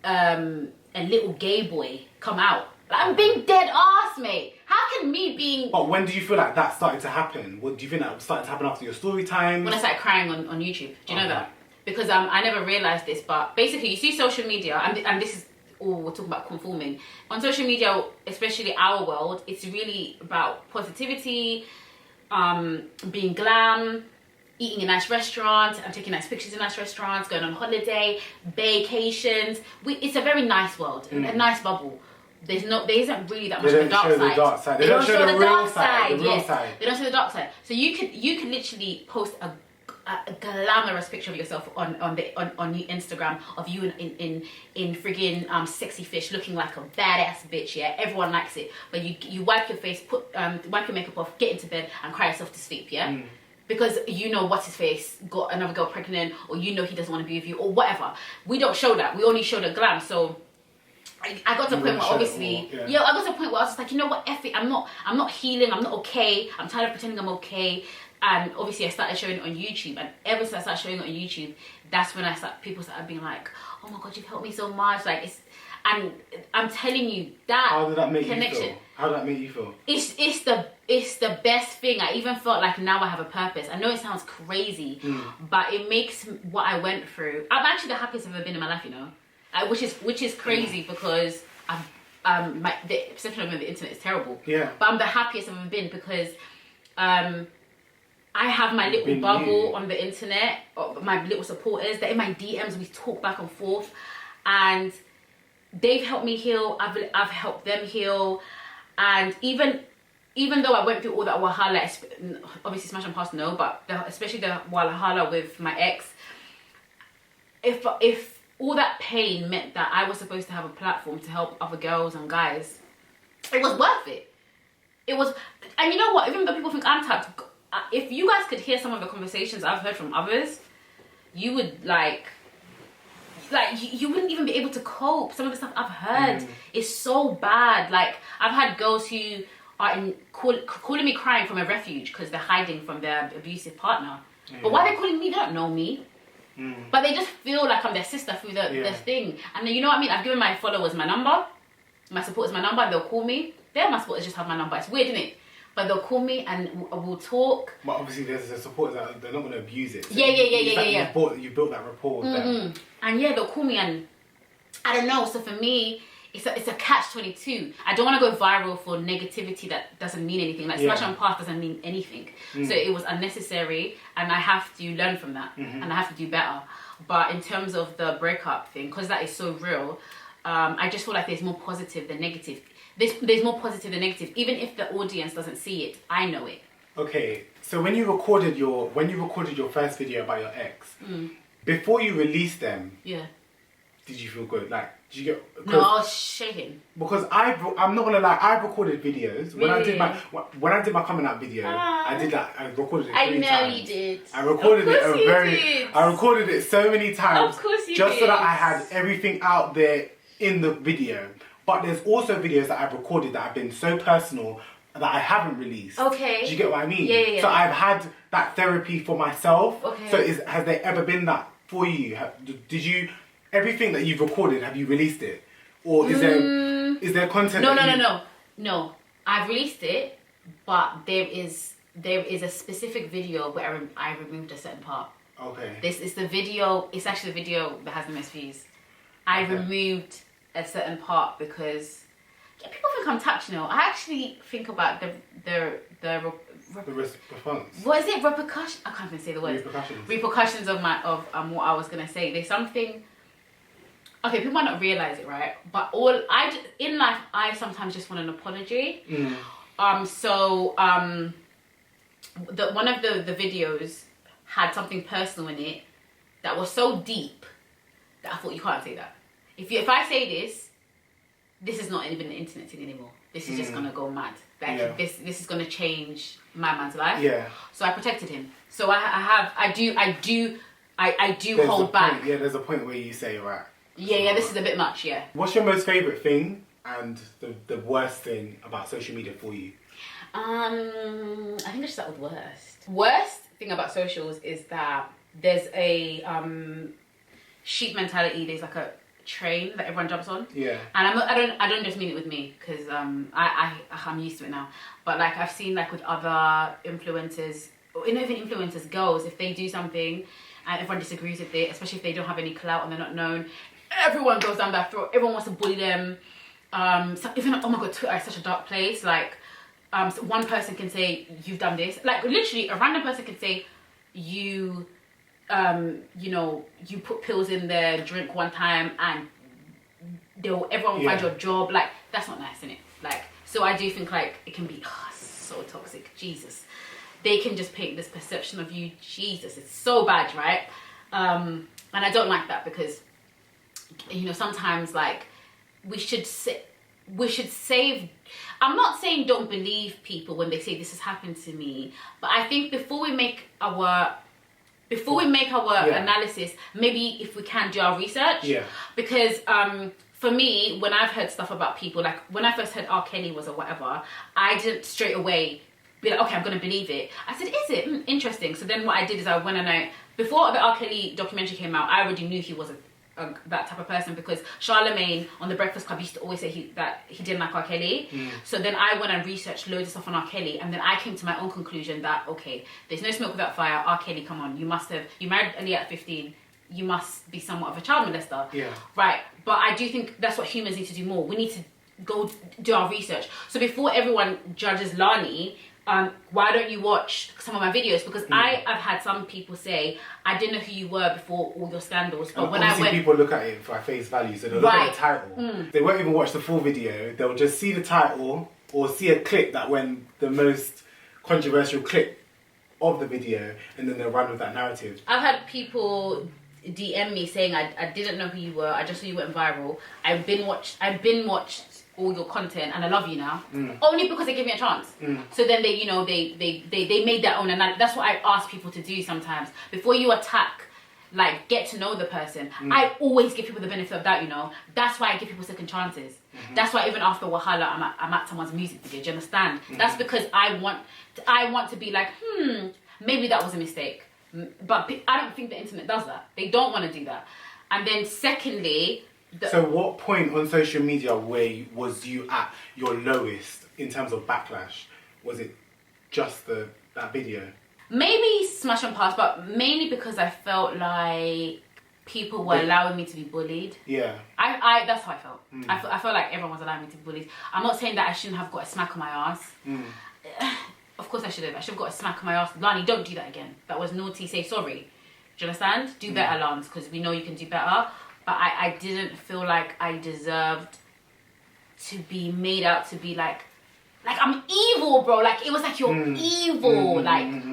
a little gay boy come out. Like, I'm being dead ass, mate. How can me being...
But when do you feel like that started to happen? What do you think that started to happen after your story time?
When I started crying on YouTube. Do you know that? Because I never realised this, but basically you see social media, and this is all we're talking about conforming. On social media, especially our world, it's really about positivity, being glam, eating in nice restaurants, and taking nice pictures in nice restaurants, going on holiday, vacations. It's a very nice world, a nice bubble. There isn't really that much of the dark side.
They don't show the real side.
They don't show the dark side. So you could literally post a glamorous picture of yourself on your Instagram of you in friggin' sexy fish, looking like a badass bitch. Yeah, everyone likes it. But you wipe your face, wipe your makeup off, get into bed, and cry yourself to sleep. Yeah. Because you know what's his face got another girl pregnant, or you know he doesn't want to be with you, or whatever. We don't show that. We only show the glam. So I got to a point where obviously, I got to a point where I was just like, you know what, F it. I'm not healing. I'm not okay. I'm tired of pretending I'm okay. And obviously I started showing it on YouTube, and ever since I started showing it on YouTube, that's when people started being like, oh my God, you've helped me so much. Like, and I'm telling you that
How did that make
connection.
You feel? How did that make you feel?
It's the best thing. I even felt like now I have a purpose. I know it sounds crazy, but it makes what I went through. I'm actually the happiest I've ever been in my life, you know, which is crazy because the perception of me on the internet is terrible. Yeah. But I'm the happiest I've ever been because I have my little bubble on the internet, my little supporters. They're in my DMs. We talk back and forth, and they've helped me heal. I've helped them heal, and even though I went through all that wahala, obviously smash and pass, no, but especially the wahala with my ex, if all that pain meant that I was supposed to have a platform to help other girls and guys, it was worth it. It was, and you know what? Even though people think I'm tapped, if you guys could hear some of the conversations I've heard from others, you would you wouldn't even be able to cope. Some of the stuff I've heard is so bad. Like, I've had girls who are calling me crying from a refuge because they're hiding from their abusive partner. But why they're calling me, they don't know me. But they just feel like I'm their sister through the thing. And you know what I mean? I've given my followers my number, my supporters my number, and they'll call me. My supporters just have my number. It's weird, isn't it? But they'll call me and we'll talk. But
obviously there's a supporters that they're not going to abuse it. So
yeah.
You built that rapport with them.
And they'll call me, and I don't know. So for me, it's a catch-22. I don't want to go viral for negativity that doesn't mean anything. Like smash and pass doesn't mean anything. So it was unnecessary, and I have to learn from that, and I have to do better. But in terms of the breakup thing, because that is so real, I just feel like there's more positive than negative. There's more positive than negative. Even if the audience doesn't see it, I know it.
Okay, so when you recorded your first video about your ex, before you released them, did you feel good? Like, did you get?
No, I was shaking.
Because I'm not gonna lie, I've recorded videos.
Really?
When I did my coming out video, I did that. I recorded it 3 times.
I know you did.
I recorded it
did.
I recorded it so many times.
Of course you
just
did.
so that I had everything out there in the video. But there's also videos that I've recorded that have been so personal that I haven't released.
Okay.
Do you get what I mean?
Yeah.
So I've had that therapy for myself.
Okay.
So has there ever been that for you? Did you, everything that you've recorded, have you released it? Or is there content?
No. I've released it, but there is a specific video where I removed a certain part.
Okay.
This is the video. It's actually the video that has the most views. I removed a certain part because people think I'm touched. You know, I actually think about the
response.
What is it? Repercussion? I can't even say the word. Repercussions of what I was gonna say. There's something. Okay, people might not realize it, right? But in life, I sometimes just want an apology. One of the videos had something personal in it that was so deep that I thought, you can't say that. If I say this is not even an internet thing anymore. This is just gonna go mad. Like this is gonna change my man's life. Yeah. So I protected him. So I do hold back.
There's a point where you say, right.
Yeah, this is a bit much, yeah.
What's your most favourite thing and the worst thing about social media for you?
I think I should start with worst. Worst thing about socials is that there's a sheep mentality. There's like a train that everyone jumps on. Yeah. And I don't just mean it with me, because I'm used to it now. But like I've seen like with other influencers, or even influencers, girls, if they do something and everyone disagrees with it, especially if they don't have any clout and they're not known, everyone goes down that throat. Everyone wants to bully them. So even, oh my god, Twitter is such a dark place. Like, so one person can say, you've done this. Like, literally, a random person can say, you put pills in their drink one time and everyone will find your job. Like, that's not nice, innit? Like, so I do think, like, it can be so toxic. Jesus. They can just paint this perception of you. Jesus, it's so bad, right? And I don't like that, because sometimes like we should save. I'm not saying don't believe people when they say this has happened to me, but I think before we make our analysis, maybe if we can do our research. Because for me, when I've heard stuff about people, like when I first heard R. Kelly was or whatever, I didn't straight away be like, okay, I'm gonna believe it. I said, is it? Interesting. So then what I did is I went and before the R. Kelly documentary came out, I already knew he was that type of person, because Charlemagne on The Breakfast Club used to always say that he didn't like R. Kelly. So then I went and researched loads of stuff on R. Kelly, and then I came to my own conclusion that, okay, there's no smoke without fire. R. Kelly, come on, you married Ali at 15, you must be somewhat of a child molester. Right, but I do think that's what humans need to do more. We need to go do our research. So before everyone judges Lani, why don't you watch some of my videos? Because I've had some people say, I didn't know who you were before all your scandals, but when I went,
people look at it for face value, so they'll look at the title. They won't even watch the full video. They'll just see the title or see a clip that went the most controversial clip of the video, and then they'll run with that narrative.
I've had people DM me saying, I didn't know who you were, I just saw you went viral, I've been watched all your content and I love you now, only because they gave me a chance. So then they made their own, and that's what I ask people to do sometimes. Before you attack, like, get to know the person. I always give people the benefit of that, That's why I give people second chances. That's why even after Wahala, I'm at someone's music video. Do you understand? That's because I want to be like, maybe that was a mistake. But I don't think the internet does that. They don't want to do that. And then secondly,
so what point on social media was you at your lowest in terms of backlash? Was it just that video?
Maybe smash and pass, but mainly because I felt like people were allowing me to be bullied.
Yeah.
I that's how I felt. I felt like everyone was allowing me to be bullied. I'm not saying that I shouldn't have got a smack on my ass. Of course I should have. I should have got a smack on my ass. Lani, don't do that again. That was naughty. Say sorry. Do you understand? Do better, Lance, because we know you can do better. But I didn't feel like I deserved to be made out to be like I'm evil, bro. Like, it was like, you're evil.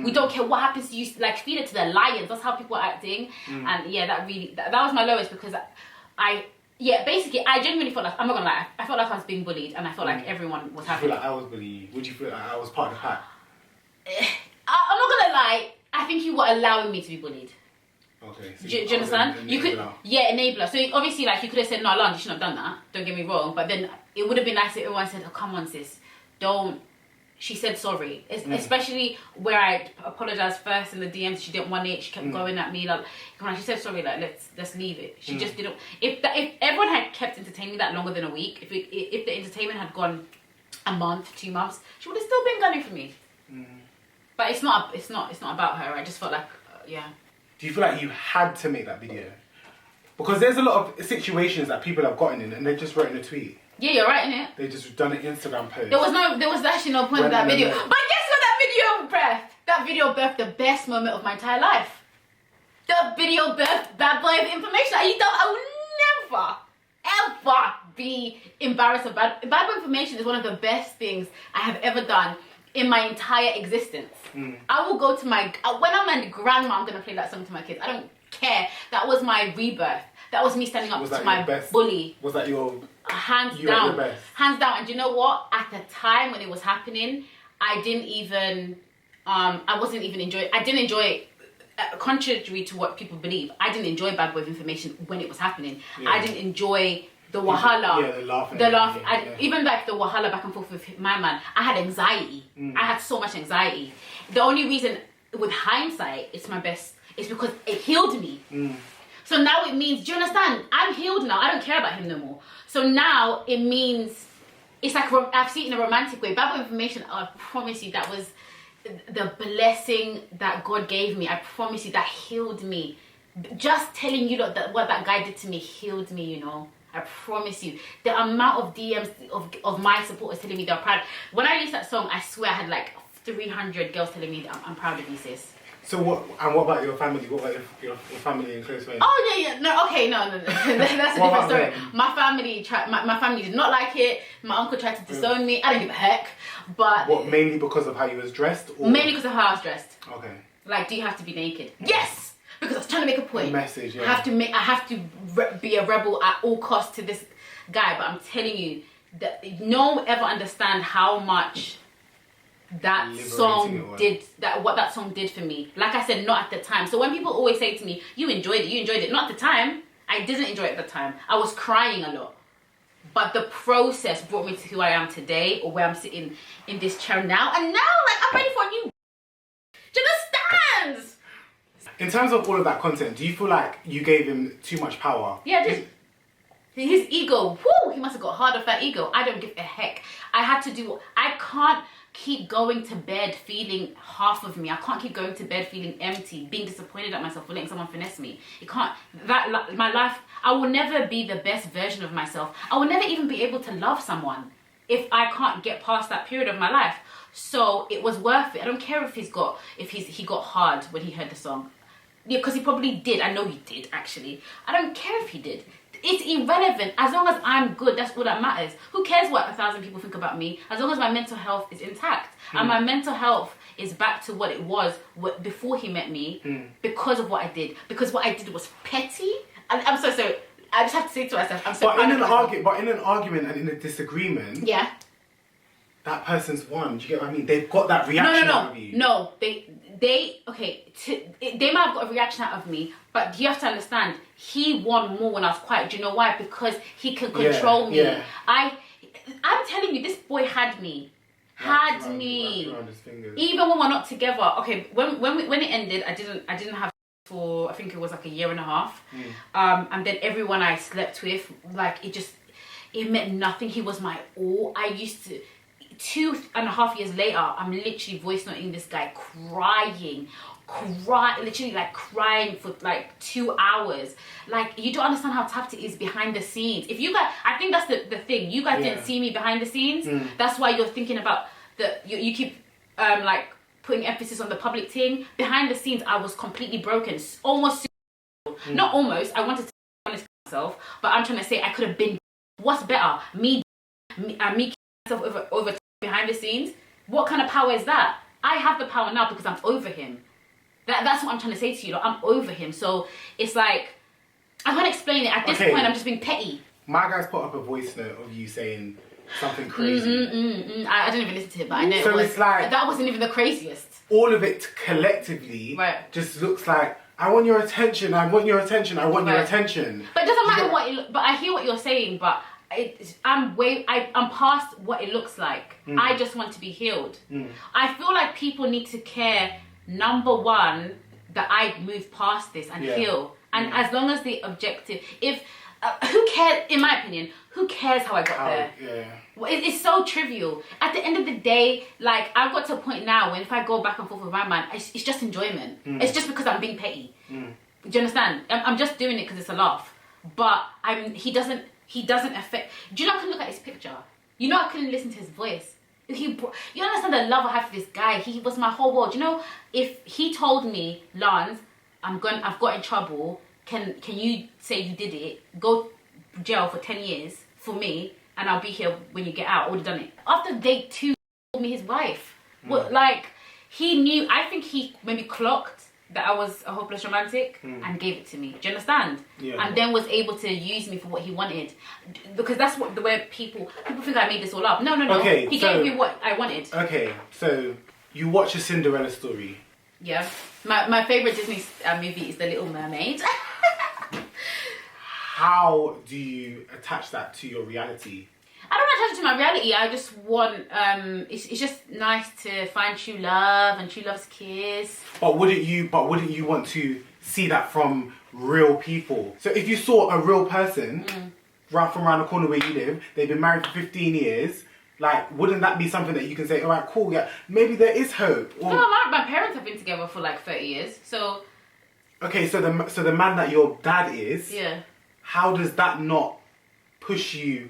We don't care what happens to you. Like, feed it to the lions. That's how people are acting. And yeah, that was my lowest, because basically, I genuinely felt like, I'm not gonna lie, I felt like I was being bullied, and I felt like everyone was happy.
Did you feel like I was bullying you? Would you feel like I was part of the pack?
I'm not gonna lie, I think you were allowing me to be bullied.
Okay. So
do you understand? You could, enabler. So obviously, like, you could have said, no, Lon, you shouldn't have done that. Don't get me wrong. But then it would have been nice if everyone said, oh, come on, sis, don't. She said sorry, especially where I apologized first in the DMs. She didn't want it. She kept going at me like, come on. She said sorry, like, let's leave it. She just didn't. If everyone had kept entertaining that longer than a week, if the entertainment had gone a month, 2 months, she would have still been gunning for me. But it's not about her. I just felt like, yeah.
Do you feel like you had to make that video? Because there's a lot of situations that people have gotten in and they've just written a tweet.
Yeah, you're right, innit?
They just done an Instagram post.
There was actually no point in that video. But guess what? That video birthed the best moment of my entire life. The video birthed bad boy of information. I will never, ever be embarrassed of bad boy information. Is one of the best things I have ever done in my entire existence. I will go to when I'm a grandma, I'm gonna play that song to my kids. I don't care. That was my rebirth. That was me standing up to my bully.
Was that your...
Hands down. Hands down. And do you know what? At the time when it was happening, I didn't even... I wasn't even enjoying... I didn't enjoy it. Contrary to what people believe, I didn't enjoy bad boy of information when it was happening. Yeah. I didn't enjoy the wahala.
Yeah, the laughing.
Even like the wahala back and forth with my man. I had anxiety. I had so much anxiety. The only reason, with hindsight, it's my best... It's because it healed me. So now it means, do you understand? I'm healed now. I don't care about him no more. So now it means, it's like, I've seen it in a romantic way. Bad boy information, I promise you, that was the blessing that God gave me. I promise you, that healed me. Just telling you that what that guy did to me healed me, you know. I promise you. The amount of DMs of my supporters telling me they're proud. When I released that song, I swear I had like 300 girls telling me that I'm proud of you, sis.
So what about your family? What about your family and close friends?
Oh yeah. No, okay, no. That's a different story. My family did not like it. My uncle tried to disown me. I didn't give a heck. But
what, mainly because of how you was dressed? Or?
Mainly because of how I was dressed.
Okay.
Like, do you have to be naked? Yes, because I was trying to make a point.
The message. Yeah.
I have to be a rebel at all costs to this guy. But I'm telling you that no one ever understand how much that song did, what that song did for me. Like I said, not at the time. So when people always say to me, you enjoyed it, not at the time. I didn't enjoy it at the time. I was crying a lot. But the process brought me to who I am today, or where I'm sitting in this chair now. And now, like, I'm ready for a new... Do you understand?
In terms of all of that content, do you feel like you gave him too much power?
Yeah, I did. His ego, whoo, he must have got hard off that ego. I don't give a heck. I can't keep going to bed feeling half of me. I can't keep going to bed feeling empty, being disappointed at myself for letting someone finesse me. It can't. My life, I will never be the best version of myself. I will never even be able to love someone if I can't get past that period of my life. So it was worth it. I don't care if he got hard when he heard the song. Yeah, because he probably did. I know he did, actually. I don't care if he did. It's irrelevant. As long as I'm good, that's all that matters. Who cares what 1,000 people think about me? As long as my mental health is intact. And my mental health is back to what it was before he met me, because of what I did. Because what I did was petty. I'm so sorry. I just have to say to myself, I'm so
But in an argument and in a disagreement,
yeah,
that person's won. Do you get what I mean? They've got that reaction out of you.
No, they might have got a reaction out of me, but you have to understand, he won more when I was quiet. Do you know why? Because he could control me. Yeah. I'm telling you, this boy had me. Even when we're not together. Okay, when it ended, I didn't have for, I think it was like a year and a half. And then everyone I slept with, like, it meant nothing. He was my all. I used to 2.5 years later, I'm literally voice noting this guy crying, literally like crying for like 2 hours. Like, you don't understand how tough it is behind the scenes. If you guys, I think that's the thing. You guys didn't see me behind the scenes. That's why you're thinking about you keep like putting emphasis on the public thing. Behind the scenes, I was completely broken, almost. Not almost. I wanted to honest myself, but I'm trying to say I could have been. What's better, me killing myself over behind the scenes? What kind of power is that? I have the power now because I'm over him. That's what I'm trying to say to you. Like, I'm over him. So it's like, I can't explain it. At this point, I'm just being petty.
My guys put up a voice note of you saying something crazy.
I didn't even listen to it, but I know
so it's like,
that wasn't even the craziest.
All of it collectively just looks like, I want your attention, I want your attention, I want your attention.
But it doesn't matter but I hear what you're saying, but I'm past what it looks like. I just want to be healed. I feel like people need to care, number one, that I move past this and heal. And as long as the objective, who cares, in my opinion, who cares how I got there? It's so trivial. At the end of the day, like, I've got to a point now when if I go back and forth with my man, it's just enjoyment. It's just because I'm being petty. Do you understand? I'm just doing it because it's a laugh. But he doesn't affect. Do you know I can look at his picture? You know I couldn't listen to his voice. You understand the love I have for this guy? He was my whole world. You know, if he told me, Lance, I've got in trouble. Can you say you did it? Go jail for 10 years for me, and I'll be here when you get out. I would have done it. After date 2, he told me his wife. Well, like, he knew. I think he maybe clocked that I was a hopeless romantic and gave it to me. Do you understand? And then was able to use me for what he wanted, because that's what the way people think I made this all up. No.
Okay,
he gave me what I wanted.
Okay, so you watch a Cinderella story. Yeah.
My favorite Disney movie is The Little Mermaid.
How do you attach that to your reality?
I don't attach it to my reality. I just want, it's just nice to find true love and true love's kiss.
But wouldn't you want to see that from real people? So if you saw a real person right from around the corner where you live, they've been married for 15 years, like, wouldn't that be something that you can say, all right, cool, yeah, maybe there is hope? Or...
No, my parents have been together for like 30 years, so...
Okay, so the man that your dad is, how does that not push you?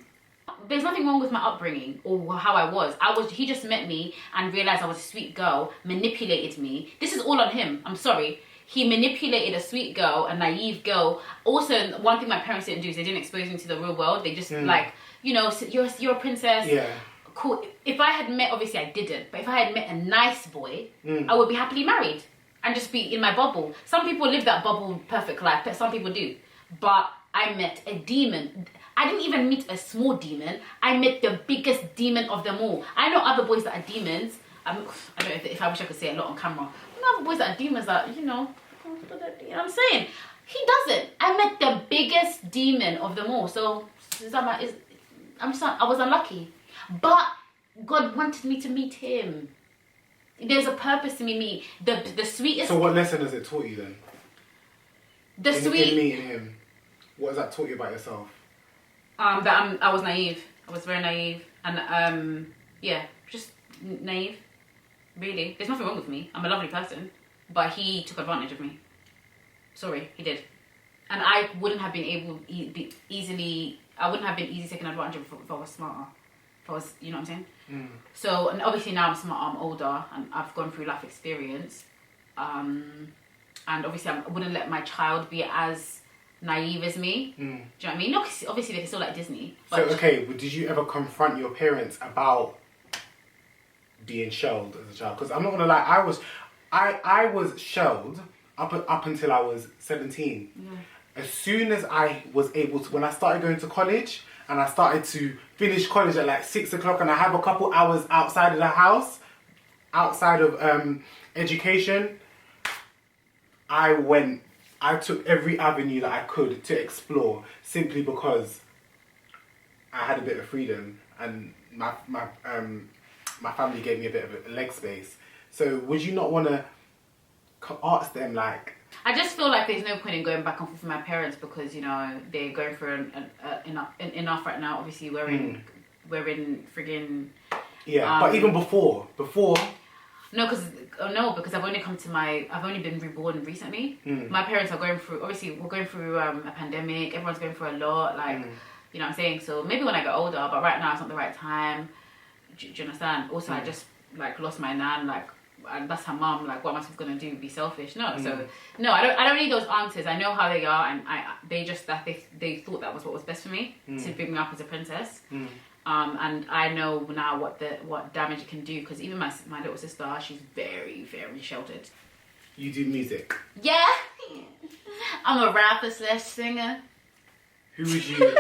There's nothing wrong with my upbringing or how I was. He just met me and realised I was a sweet girl, manipulated me. This is all on him, I'm sorry. He manipulated a sweet girl, a naive girl. Also, one thing my parents didn't do is they didn't expose me to the real world. They just like, you know, you're a princess.
Yeah.
Cool. If I had met, obviously I didn't, but if I had met a nice boy, I would be happily married and just be in my bubble. Some people live that bubble perfect life, but some people do. But I met a demon. I didn't even meet a small demon. I met the biggest demon of them all. I know other boys that are demons. I don't know if I wish I could say a lot on camera. I know other boys that are demons that, you know what I'm saying? He doesn't. I met the biggest demon of them all. So I was unlucky. But God wanted me to meet him. There's a purpose to me meet the sweetest.
So what lesson has it taught you then? In meeting him, what has that taught you about yourself?
That I was naive. I was very naive, and yeah, just naive. Really, there's nothing wrong with me. I'm a lovely person, but he took advantage of me. Sorry, he did, and I wouldn't have been easy taken advantage of if I was smarter. If I was, you know what I'm saying? So, and obviously now I'm smarter, I'm older, and I've gone through life experience. And obviously I wouldn't let my child be as naive as me. Do you know what I mean? No, cause obviously they can still like Disney. But
so, okay, but did you ever confront your parents about being shelled as a child? Because I'm not gonna lie, I was shelled up until I was 17. As soon as I was able to, when I started going to college, and I started to finish college at like 6 o'clock, and I have a couple hours outside of the house, outside of education, I took every avenue that I could to explore, simply because I had a bit of freedom, and my family gave me a bit of a leg space. So would you not want to ask them, like...
I just feel like there's no point in going back and forth with my parents, because, you know, they're going through enough right now. Obviously, we're in friggin'...
Yeah, but even before.
No, because I've only been reborn recently. My parents are going through, obviously we're going through a pandemic, everyone's going through a lot, like, you know what I'm saying? So maybe when I get older, but right now it's not the right time. Do you understand? Also, I just like lost my nan, like, and that's her mum, like, what am I supposed to do? Be selfish? No. So no, I don't need those answers. I know how they are, and they thought that was what was best for me, to bring me up as a princess. And I know now what damage it can do, because even my little sister, she's very, very sheltered.
You do music?
Yeah, I'm a rapper / singer.
Who would you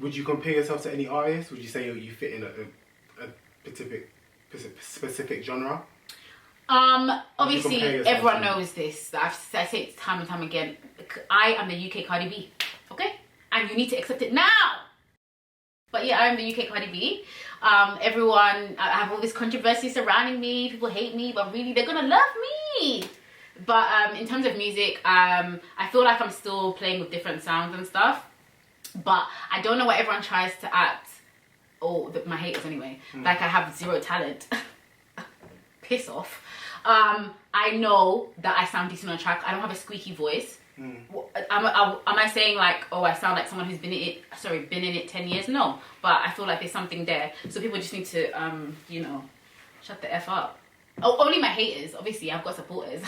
would you compare yourself to any artist? Would you say you fit in a specific genre?
Obviously everyone knows this. I say it time and time again. I am the UK Cardi B, okay? And you need to accept it now. But yeah, I am the UK Cardi B. Everyone, I have all this controversy surrounding me. People hate me, but really they're gonna love me. But in terms of music, I feel like I'm still playing with different sounds and stuff. But I don't know what everyone tries to act. My haters anyway. Like I have zero talent. Piss off. I know that I sound decent on track. I don't have a squeaky voice. Am I saying like, I sound like someone who's been in it 10 years? No, but I feel like there's something there. So people just need to, shut the F up. Only my haters. Obviously, I've got supporters.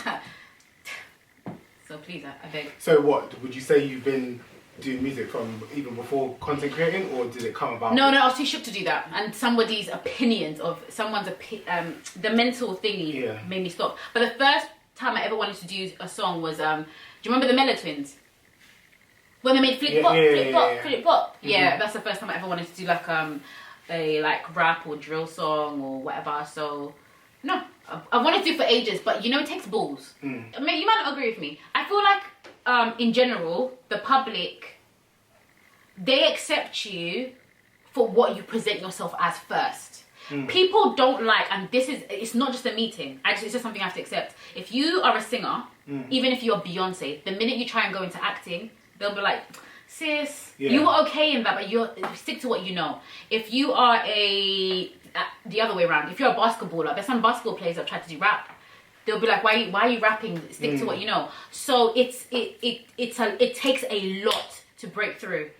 So please, I beg.
So what, would you say you've been doing music from even before content creating, or did it come about?
No, I was too shook to do that. And somebody's opinions of the mental thingy made me stop. But the first time I ever wanted to do a song was, do you remember the Mellow Twins? When they made Flip Pop. Yeah, that's the first time I ever wanted to do like a like rap or drill song or whatever. So no, I wanted to do for ages, but it takes balls. I mean, you might not agree with me. I feel like in general, the public, they accept you for what you present yourself as first. People don't like, and it's not just a meeting, it's just something I have to accept. If you are a singer, even if you're Beyonce, the minute you try and go into acting, they'll be like, sis, you were okay in that, but you stick to what you know. If you are the other way around, if you're a basketballer, there's some basketball players that try to do rap, they'll be like, why are you rapping? Stick to what you know. So it takes a lot to break through.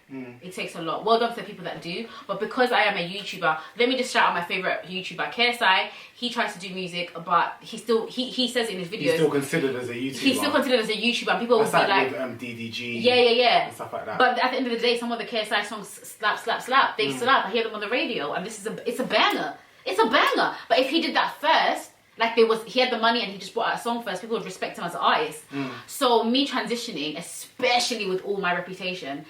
It takes a lot. Well done to the people that do. But because I am a YouTuber, let me just shout out my favorite YouTuber, KSI. He tries to do music, but he says in his videos,
he's still considered as a YouTuber.
He's still considered as a YouTuber, and people will be like,
with DDG,
and
stuff like that.
But at the end of the day, some of the KSI songs slap. They slap. I hear them on the radio, and it's a banger. It's a banger. But if he did that first, like he had the money and he just brought out a song first, people would respect him as an artist. So me transitioning, especially with all my reputation,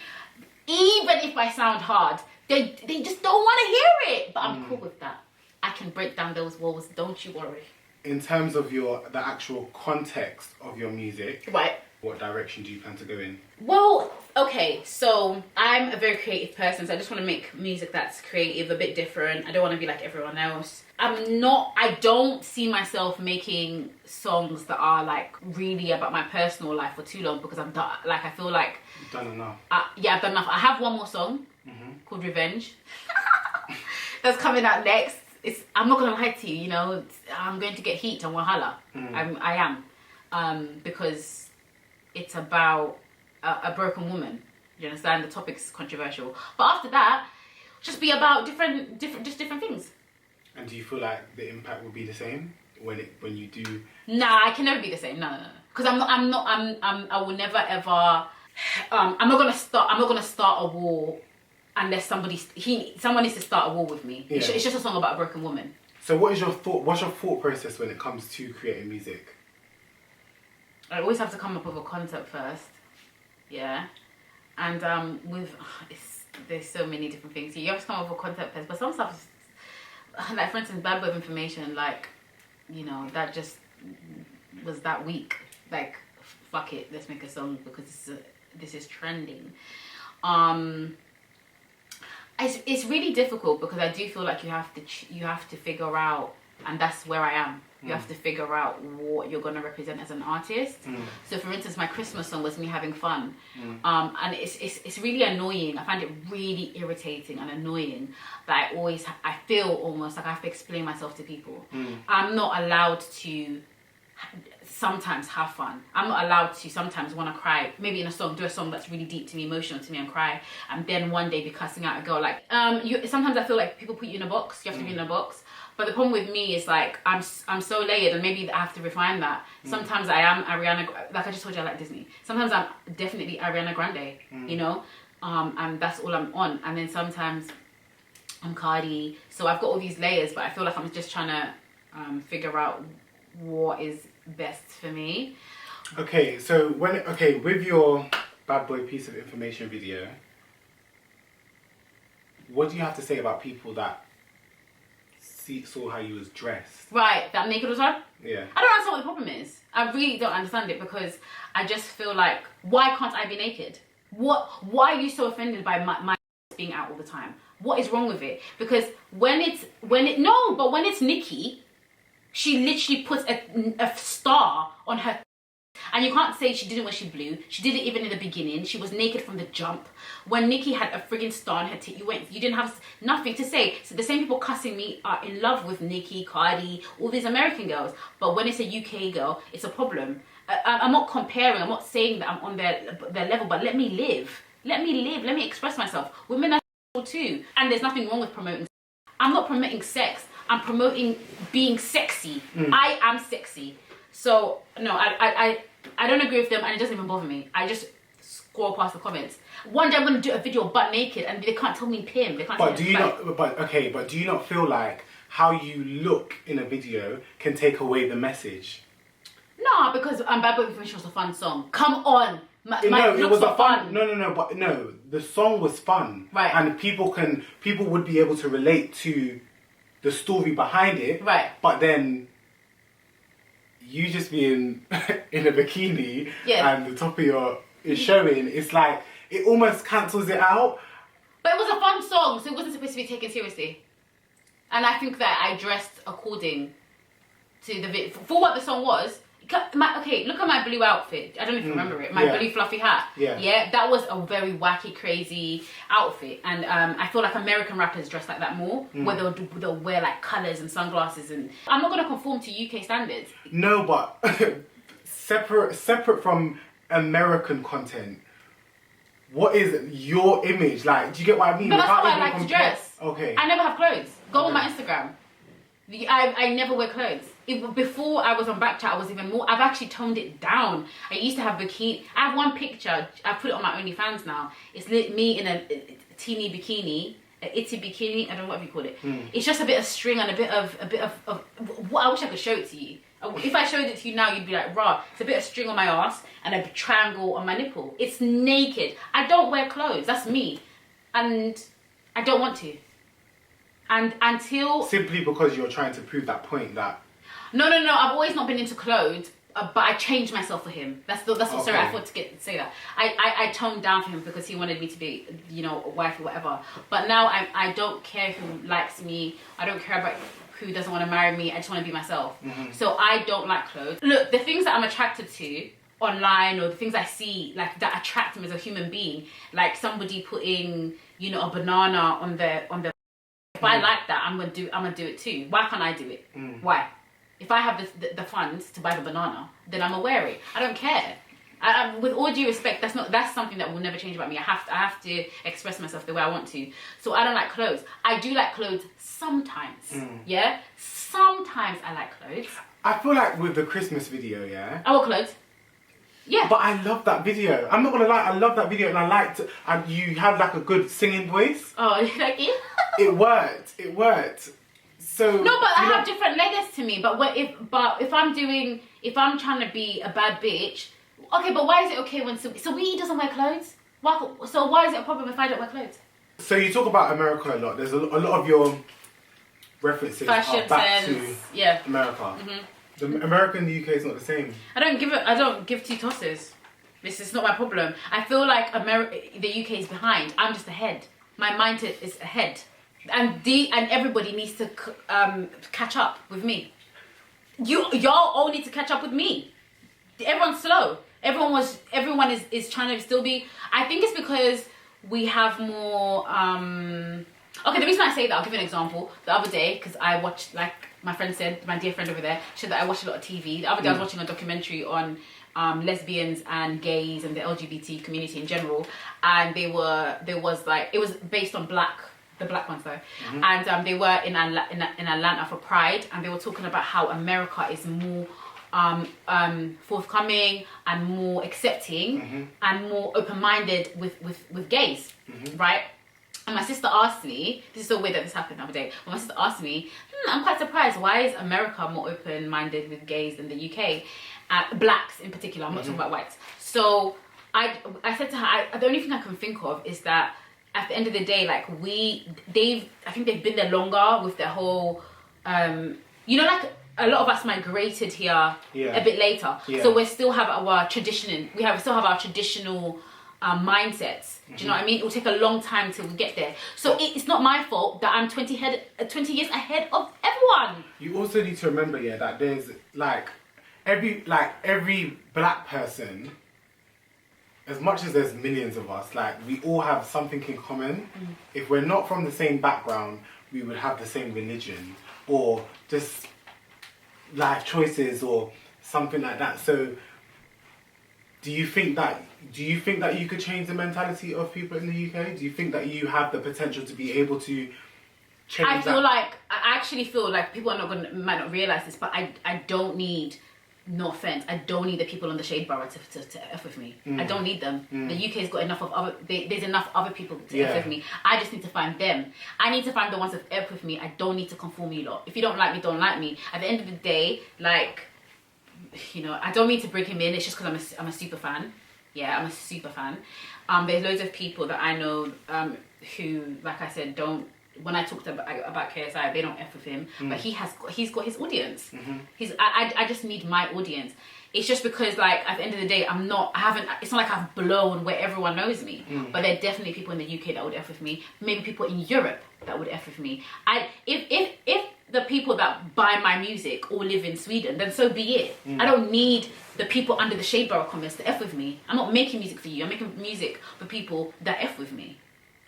even if I sound hard, they just don't want to hear it. But I'm cool with that. I can break down those walls, don't you worry.
In terms of the actual context of your music,
right,
what direction do you plan to go in?
Well, okay, so I'm a very creative person, so I just want to make music that's creative, a bit different. I don't want to be like everyone else. I don't see myself making songs that are like really about my personal life for too long, because I'm done. Like, I feel like
you've done enough.
Yeah, I've done enough. I have one more song called Revenge that's coming out next. I'm not gonna lie to you, I'm going to get heat on Wahala. I am, because it's about a broken woman. You understand? The topic's controversial, but after that, just be about different things. And
do you feel like the impact will be the same when you do?
Nah, I can never be the same. No. Because I will never ever. I'm not gonna start a war unless someone needs to start a war with me. Yeah. It's just a song about a broken woman.
So what's your thought process when it comes to creating music?
I always have to come up with a concept first. Yeah. And there's so many different things. You have to come up with a concept first, but some stuff, like for instance, bad word information, like, that just was that week. Like, fuck it, let's make a song because this is trending. It's really difficult because I do feel like you have to figure out and that's where I am. You have to figure out what you're going to represent as an artist. So for instance, my Christmas song was me having fun. And it's really annoying. I find it really irritating and annoying that I feel almost like I have to explain myself to people. I'm not allowed to sometimes have fun. I'm not allowed to sometimes want to cry, maybe in a song, do a song that's really deep to me, emotional to me, and cry, and then one day be cussing out a girl. Like sometimes I feel like people put you in a box. You have to be in a box. But the problem with me is like I'm so layered, and maybe I have to refine that. Sometimes I am Ariana, like I just told you I like Disney. Sometimes I'm definitely Ariana Grande, you know, and that's all I'm on. And then sometimes I'm Cardi. So I've got all these layers, but I feel like I'm just trying to figure out what is best for me.
Okay, so with your bad boy piece of information video, what do you have to say about people that saw how you was dressed?
Right, that I'm naked all the time?
Yeah.
I don't understand what the problem is. I really don't understand it, because I just feel like, why can't I be naked? Why are you so offended by my being out all the time? What is wrong with it? Because when it's Nikki, she literally puts a star on her, and you can't say she didn't when she blew. She did it even in the beginning. She was naked from the jump. When Nikki had a friggin' star on her tit, you didn't have nothing to say. So the same people cussing me are in love with Nikki, Cardi, all these American girls. But when it's a UK girl, it's a problem. I'm not comparing. I'm not saying that I'm on their level, but let me live. Let me live. Let me express myself. Women are too. And there's nothing wrong with promoting. I'm not promoting sex. I'm promoting being sexy. I am sexy. So no, I don't agree with them, and it doesn't even bother me. I just scroll past the comments. One day I'm gonna do a video butt naked, and they can't tell me pim. They can't. But do
you not feel like how you look in a video can take away the message?
No, because Bad Boy Information was a fun song. Come on.
It was a fun. No, the song was fun,
right?
And people would be able to relate to the story behind it,
right?
But then you just being in a bikini, and the top of your is showing, it's like it almost cancels it out.
But it was a fun song, so it wasn't supposed to be taken seriously. And I think that I dressed according to the video for what the song was. Okay, look at my blue outfit. I don't know if you remember it. My blue fluffy hat. Yeah, that was a very wacky, crazy outfit. And I feel like American rappers dress like that more, where they'll wear like colours and sunglasses. And I'm not going to conform to UK standards.
No, but separate from American content, what is your image? Like, do you get what I mean?
But that's how I like to dress.
Okay.
I never have clothes. Go on my Instagram. I never wear clothes. Before I was on Backchat, I was even more. I've actually toned it down. I used to have bikini. I have one picture. I put it on my OnlyFans now. It's me in a teeny bikini, an itty bikini. I don't know what you call it. It's just a bit of string and a bit of what. I wish I could show it to you. If I showed it to you now, you'd be like, rah. It's a bit of string on my ass and a triangle on my nipple. It's naked. I don't wear clothes. That's me, and I don't want to. And until... Simply because you're trying to prove that point that... No. I've always not been into clothes, but I changed myself for him. That's what. Okay. Sorry, I thought to say that. I toned down for him because he wanted me to be, a wife or whatever. But now I don't care who likes me. I don't care about who doesn't want to marry me. I just want to be myself. So I don't like clothes. Look, the things that I'm attracted to online, or the things I see like that attract me as a human being, like somebody putting, a banana on their. If I like that, I'm gonna do it too. Why can't I do it? Why? If I have the funds to buy the banana, then I'm gonna wear it. I don't care. With all due respect, that's something that will never change about me. I have to express myself the way I want to. So I don't like clothes. I do like clothes sometimes. Yeah, sometimes I like clothes.
I feel like with the Christmas video,
I wear clothes. Yeah.
But I love that video. I'm not gonna lie, I love that video, and you had like a good singing voice.
Oh, you like it?
It worked. So
no, but I have different layers to me. But if I'm trying to be a bad bitch, okay. But why is it okay when Saweetie doesn't wear clothes? Why is it a problem if I don't wear clothes?
So you talk about America a lot. There's a lot of your references
fashion
are back
sense,
to America. The America and the UK is not the same.
I don't give two tosses. This is not my problem. I feel like the UK is behind. I'm just ahead. My mind is ahead. and everybody needs to catch up with me. Y'all all need to catch up with me. Everyone's slow. Everyone is trying to still be. I think it's because we have more. Okay, the reason I say that, I'll give you an example. The other day, because I watched, like my friend said, my dear friend over there, she said that I watched a lot of TV. The other day I was watching a documentary on lesbians and gays and the LGBT community in general, and it was based on the black ones though, and they were in Atlanta for Pride, and they were talking about how America is more forthcoming and more accepting and more open-minded with gays, right? And my sister asked me, this is so weird that this happened the other day, but my sister asked me, I'm quite surprised, why is America more open-minded with gays than the UK? Blacks in particular, I'm not talking about whites. So I said to her, the only thing I can think of is that at the end of the day, like I think they've been there longer with their whole, like a lot of us migrated here a bit later. So we still have our tradition, still have our traditional mindsets. Do you know what I mean? It will take a long time till we get there. So it's not my fault that I'm 20 years ahead of everyone.
You also need to remember, that there's every black person, as much as there's millions of us, like we all have something in common. If we're not from the same background, we would have the same religion or just life choices or something like that. So do you think that you could change the mentality of people in the UK? Do you think that you have the potential to be able to change
I actually feel like people might not realise this, but I don't need, no offence, I don't need the people on the shade borough to F with me. I don't need them. The UK's got enough of there's enough other people to F with me. I just need to find them. I need to find the ones that F with me. I don't need to conform you lot. If you don't like me, don't like me. At the end of the day, like, I don't mean to bring him in, it's just because I'm a super fan. Yeah, I'm a super fan. There's loads of people that I know who, like I said, when I talked about KSI, they don't F with him, but he's got his audience. I just need my audience. It's just because, like, at the end of the day, it's not like I've blown where everyone knows me, but there are definitely people in the UK that would F with me, maybe people in Europe that would F with me. If the people that buy my music all live in Sweden, then so be it. I don't need the people under the shade borough comments to F with me. I'm not making music for you, I'm making music for people that F with me.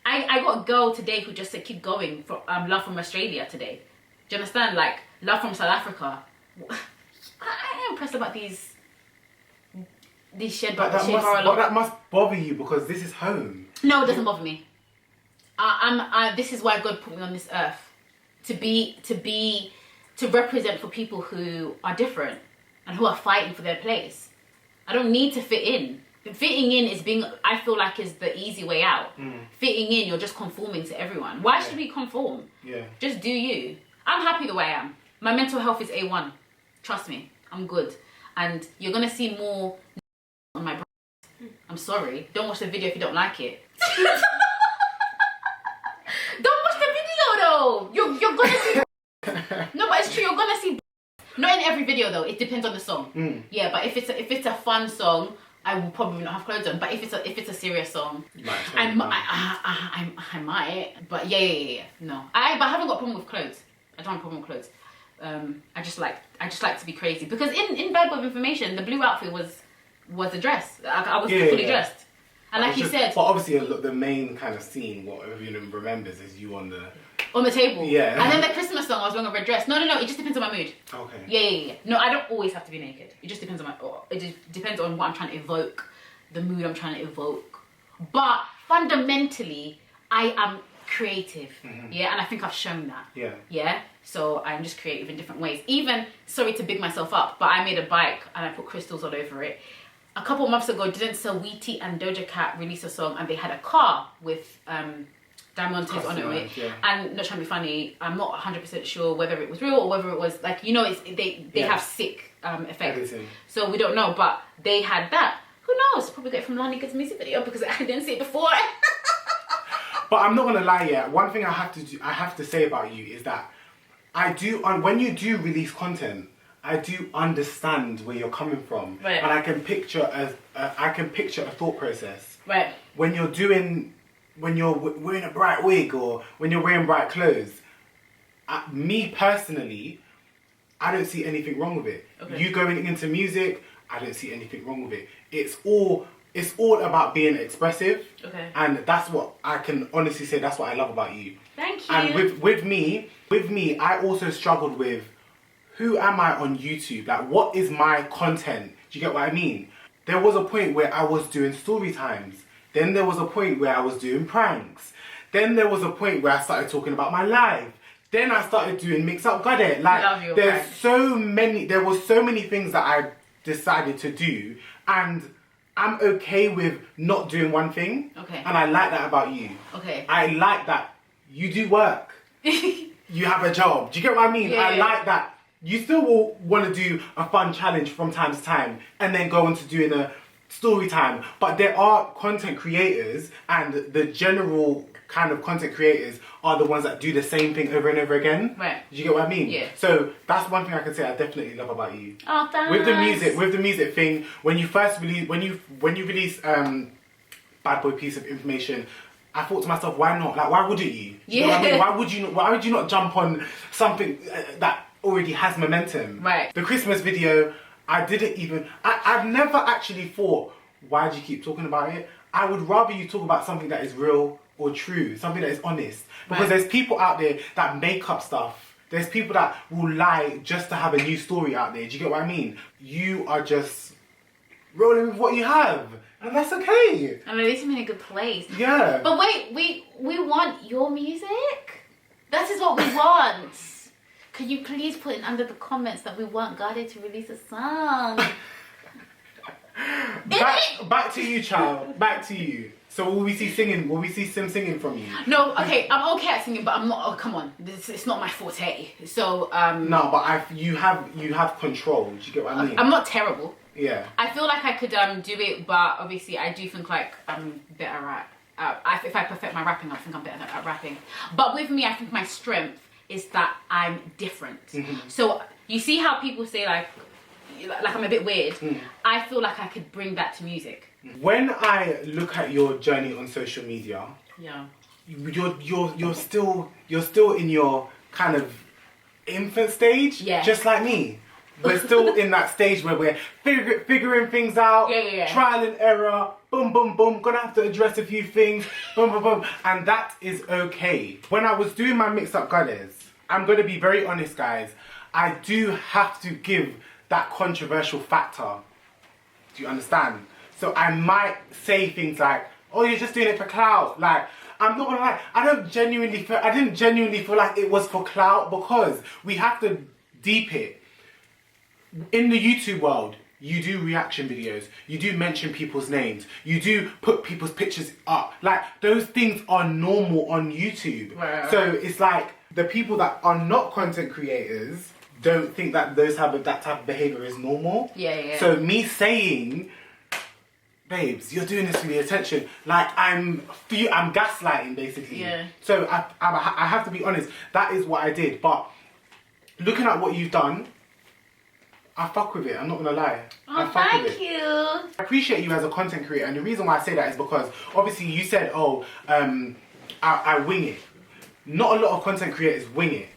I got a girl today who just said keep going for love from Australia today. Do you understand? Like, love from South Africa. I am impressed about these shade borough
but that must bother you because this is home.
No, it doesn't bother me. This is why God put me on this earth. To represent for people who are different and who are fighting for their place. I don't need to fit in. Fitting in I feel like is the easy way out. Fitting in, you're just conforming to everyone. Why should we conform? Just do you. I'm happy the way I am. My mental health is A1. Trust me, I'm good. And you're gonna see more on my breast. I'm sorry. Don't watch the video if you don't like it. Don't watch the video though. You're gonna see. No, but it's true. You're gonna see. Not in every video though. It depends on the song. Yeah, but if it's a fun song, I will probably not have clothes on. But if it's a serious song, I might. But yeah. No, but I haven't got a problem with clothes. I don't have a problem with clothes. I just like to be crazy because in Bad Boy of Information, the blue outfit was a dress. I was fully dressed. And like you said...
But obviously the main kind of scene, what everyone remembers is you on the
table.
Yeah.
And then the Christmas song, I was wearing a red dress. No, it just depends on my mood.
Okay.
Yeah. No, I don't always have to be naked. It just depends on it just depends on what I'm trying to evoke, the mood I'm trying to evoke. But fundamentally, I am creative. Yeah, and I think I've shown that. Yeah. So I'm just creative in different ways. Even, sorry to big myself up, but I made a bike and I put crystals all over it. A couple of months ago, didn't Saweetie and Doja Cat release a song and they had a car with diamantes on it. Yeah. And not trying to be funny, I'm not 100% sure whether it was real or whether it was like, they have sick effects.
Everything.
So we don't know, but they had that. Who knows? Probably get it from Lani Good's music video because I didn't see it before.
But I'm not gonna lie, one thing I have to say about you is that when you do release content, I do understand where you're coming from, and I can picture a thought process.
Right.
When you're doing when you're wearing a bright wig or when you're wearing bright clothes. Me personally, I don't see anything wrong with it. Okay. You going into music, I don't see anything wrong with it. It's all about being expressive. Okay. And that's what I can honestly say, that's what I love about you.
Thank you.
And with me, I also struggled with, who am I on YouTube? Like, what is my content? Do you get what I mean? There was a point where I was doing story times. Then there was a point where I was doing pranks. Then there was a point where I started talking about my life. Then I started doing Mix Up Got It. Like, there was so many things that I decided to do, and I'm okay with not doing one thing. Okay. And I like that about you. Okay. I like that you do work. You have a job. Do you get what I mean? Yeah. I like that you still will want to do a fun challenge from time to time and then go on to doing a story time. But there are content creators, and the general kind of content creators are the ones that do the same thing over and over again. Right. Do you get what I mean? Yeah. So that's one thing I can say I definitely love about you.
Oh, thanks.
With the music thing, when you first release, when you release Bad Boy piece of information, I thought to myself, why not? Like, why wouldn't you? Do you know what I mean? Why would you not jump on something that already has momentum? Right. The Christmas video, I've never actually thought, why do you keep talking about it? I would rather you talk about something that is real or true, something that is honest. Because there's people out there that make up stuff. There's people that will lie just to have a new story out there. Do you get what I mean? You are just rolling with what you have. And that's okay.
I mean, at least I'm in a good place.
Yeah.
But wait, we want your music? That is what we want. Could you please put in under the comments that we want Gade to release a song?
Back to you, child. Back to you. So will we see singing? Will we see some singing from you?
No, okay, I'm okay at singing, but I'm not. Oh, come on, it's not my forte. So
no, but you have control. Do you get what I mean?
I'm not terrible.
Yeah.
I feel like I could do it, but obviously I do think like I'm better at. If I perfect my rapping, I think I'm better at rapping. But with me, I think my strength is that I'm different. Mm-hmm. So you see how people say like I'm a bit weird. Mm. I feel like I could bring that to music.
When I look at your journey on social media, yeah, you're still in your kind of infant stage, yeah, just like me. We're still in that stage where we're figuring things out, trial and error, boom, boom, boom, gonna have to address a few things, boom, boom, boom, and that is okay. When I was doing my Mix Up Goddess, I'm gonna be very honest, guys, I do have to give that controversial factor. Do you understand? So I might say things like, oh, you're just doing it for clout. Like, I'm not gonna lie, I didn't genuinely feel like it was for clout, because we have to deep it. In the YouTube world, you do reaction videos, you do mention people's names, you do put people's pictures up. Like, those things are normal on YouTube. Right. So it's like, the people that are not content creators don't think that that type of behaviour is normal. Yeah. So me saying, babes, you're doing this for the attention, like I'm gaslighting basically. Yeah. So I have to be honest, that is what I did. But looking at what you've done, I fuck with it, I'm not gonna lie.
Oh, thank you.
I appreciate you as a content creator, and the reason why I say that is because obviously you said, oh, I wing it. Not a lot of content creators wing it.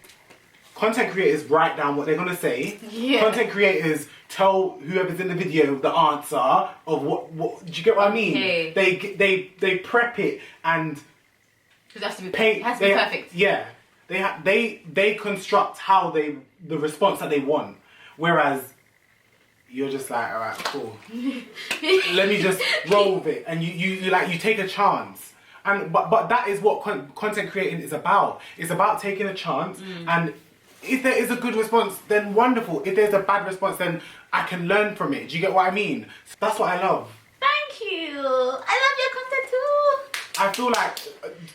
Content creators write down what they're gonna say. Yeah. Content creators tell whoever's in the video the answer of what do you get what I mean? Okay. They prep it and
it has to be perfect.
Yeah. They construct the response that they want. Whereas you're just like, all right, cool. Let me just roll with it, and you take a chance. And but that is what content creating is about. It's about taking a chance, and if there is a good response, then wonderful. If there's a bad response, then I can learn from it. Do you get what I mean? So that's what I love.
Thank you. I love your content too.
I feel like,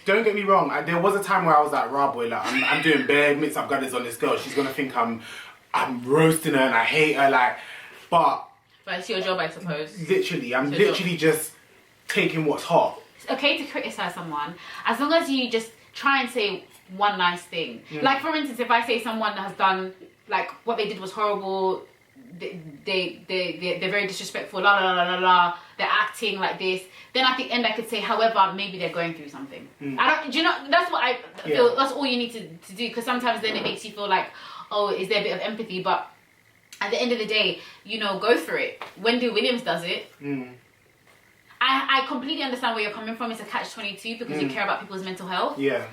don't get me wrong, there was a time where I was like, rah boy, like I'm doing bare Mix Up Goddess on this girl. She's gonna think I'm roasting her and I hate her, like, but
it's your job, I suppose.
Literally, I'm literally just taking what's hot.
It's okay to criticize someone as long as you just try and say one nice thing. Like, for instance, if I say someone has done, like, what they did was horrible, they're very disrespectful, la la la la la, they're acting like this, then at the end I could say, however, maybe they're going through something. Do you know, that's what I feel, that's all you need to do, because sometimes then it makes you feel like, oh, is there a bit of empathy? But at the end of the day, you know, go for it. Wendy Williams does it. I completely understand where you're coming from. It's a catch-22 because you care about people's mental health.
Yeah.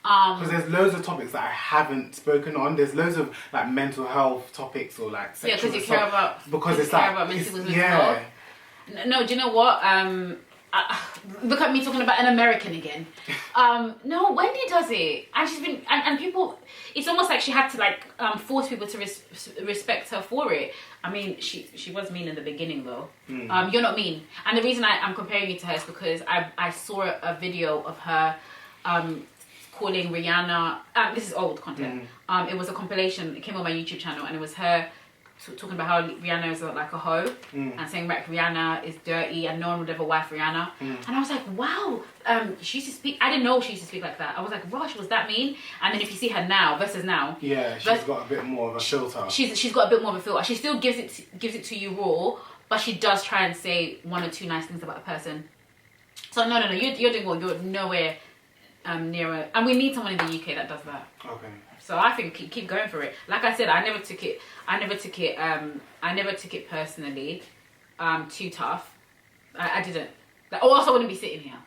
Because there's loads of topics that I haven't spoken on. There's loads of like mental health topics or like sexual
because you care about mental health.
Yeah.
No, do you know what? Look at me talking about an American again. No, Wendy does it, and she's been and people. It's almost like she had to like force people to respect her for it. I mean, she was mean in the beginning though. You're not mean, and the reason I'm comparing you to her is because I saw a video of her calling Rihanna. This is old content. It was a compilation. It came on my YouTube channel, and it was her talking about how Rihanna is like a hoe and saying like Rihanna is dirty and no one would ever wife Rihanna. And I was like, wow, she used to speak. I didn't know she used to speak like that. I was like, wow, she was that mean. And then if you see her now versus now,
she's got a bit more of a filter. She's
got a bit more of a filter. She still gives it to you raw, but she does try and say one or two nice things about a person. So no, you're doing well. You're nowhere nearer, and we need someone in the UK that does that.
Okay.
So I think keep going for it. Like I said, I never took it personally, too tough. I didn't. Like, also, I wouldn't be sitting here.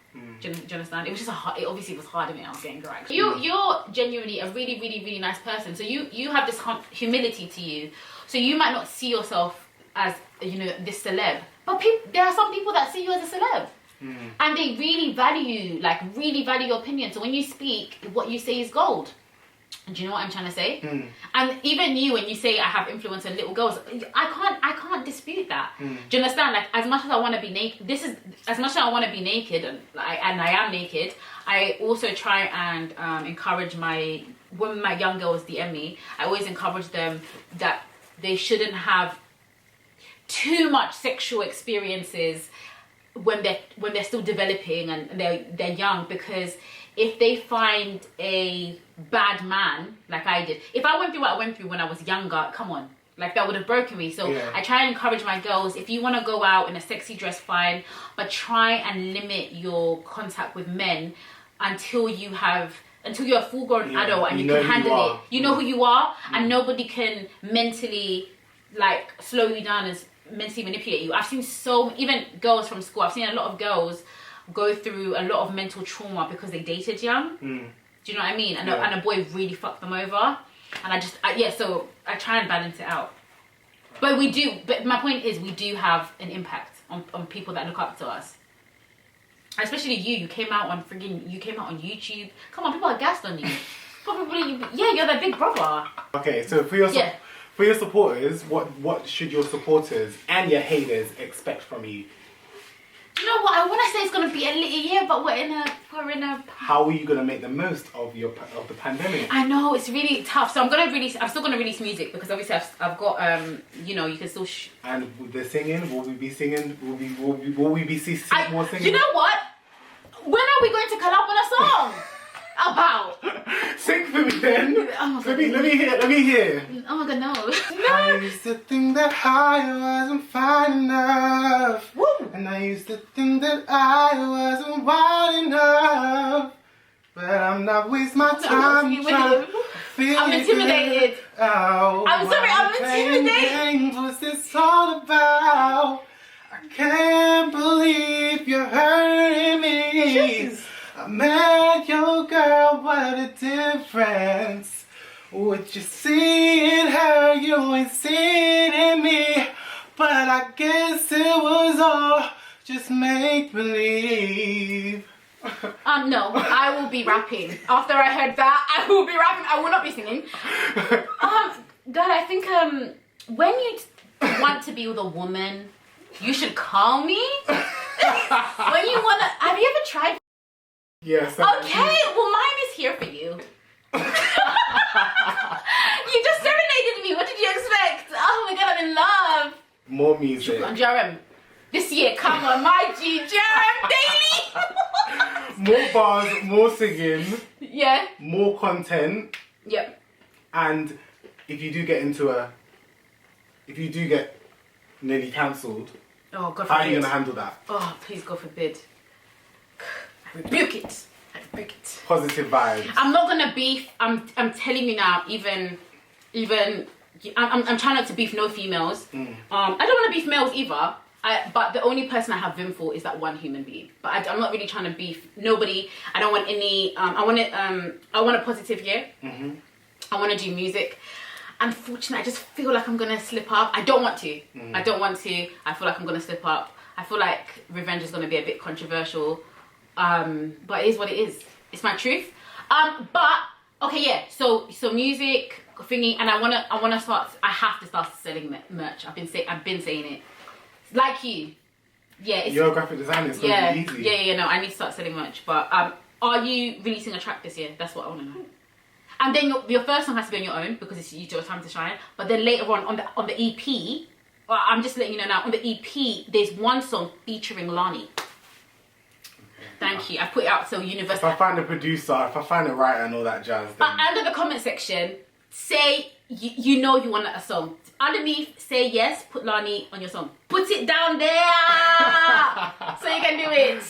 Do you understand? It was just it obviously was hard in it. I was getting dragged. You're genuinely a really, really, really nice person. So you have this humility to you. So you might not see yourself as, you know, this celeb, but there are some people that see you as a celeb. And they really value you, like really value your opinion. So when you speak, what you say is gold. Do you know what I'm trying to say? And even you, when you say I have influence on little girls, I can't dispute that. Do you understand? Like, as much as I want to be naked, as much as I want to be naked, and I am naked, I also try and encourage when my young girls DM me, I always encourage them that they shouldn't have too much sexual experiences when they're still developing and they're young, because if they find a bad man like I did, if I went through what I went through when I was younger, come on, like that would have broken me. So I try and encourage my girls, if you want to go out in a sexy dress, fine, but try and limit your contact with men until you're a full-grown adult and you can handle it. You know who you are, and nobody can mentally like slow you down and mentally manipulate you. I've seen even girls from school, I've seen a lot of girls go through a lot of mental trauma because they dated young. Do you know what I mean? And a boy really fucked them over. And so I try and balance it out. But my point is, we do have an impact on people that look up to us. Especially you came out on YouTube. Come on, people are gassed on you. Probably, you're their big brother. Okay, so for your supporters, what should your supporters and your haters expect from you? You know what? I want to say it's going to be a little year, but we're in a. How are you going to make the most of the pandemic? I know, it's really tough. So I'm still going to release music, because obviously I've got you know, you can still. And the singing, will we be singing? Will we be seeing more singing? You know what? When are we going to collab on a song? About. Sing for me then. Oh, let me hear. Oh my god, no. I used to think that I wasn't fine enough. Woo. And I used to think that I wasn't wild enough. But I'm not wasting my time trying to feel. I'm intimidated. I'm sorry, I'm intimidated. What's this all about? I can't believe you're hurting me. Jeez. I met your girl, what a difference. What you see in her, you ain't seen in me. But I guess it was all just make-believe. No, I will be rapping. After I heard that, I will be rapping. I will not be singing. God, I think when you want to be with a woman, you should call me. When you want to, have you ever tried? Yes. Okay, well mine is here for you. You just serenaded me. What did you expect? Oh my god, I'm in love. More music. Jerem, this year, come on, my G, Jerem daily. More bars, more singing. Yeah. More content. Yep. And if you do get into a
if you do get nearly cancelled,
Oh, God forbid.
how are you going to handle that?
Oh, please, God forbid. I rebuke it. I rebuke it.
Positive vibes.
I'm not gonna beef. I'm telling you now. Even I'm trying not to beef no females. I don't want to beef males either. But the only person I have vim for is that one human being. But I'm not really trying to beef nobody. I don't want any. I want a positive year. I want to do music. Unfortunately, I just feel like I'm gonna slip up. I don't want to. I don't want to. I feel like I'm gonna slip up. I feel like revenge is gonna be a bit controversial. But it is what it is. It's my truth. But okay, yeah. So music thingy, and I wanna start. I have to start selling merch. I've been saying it. Like you, yeah.
You're a graphic designer. It's gonna be easy.
Yeah. No, I need to start selling merch. But are you releasing a track this year? That's what I wanna know. And then your first song has to be on your own because it's your time to shine. But then later on the EP, well, I'm just letting you know now. On the EP, there's one song featuring Lani. Thank you. I put it out so universal.
If I find a producer, if I find a writer and all that jazz, then...
Under the comment section, say you know you want a song. Underneath, say yes, put Lani on your song. Put it down there so you can do it.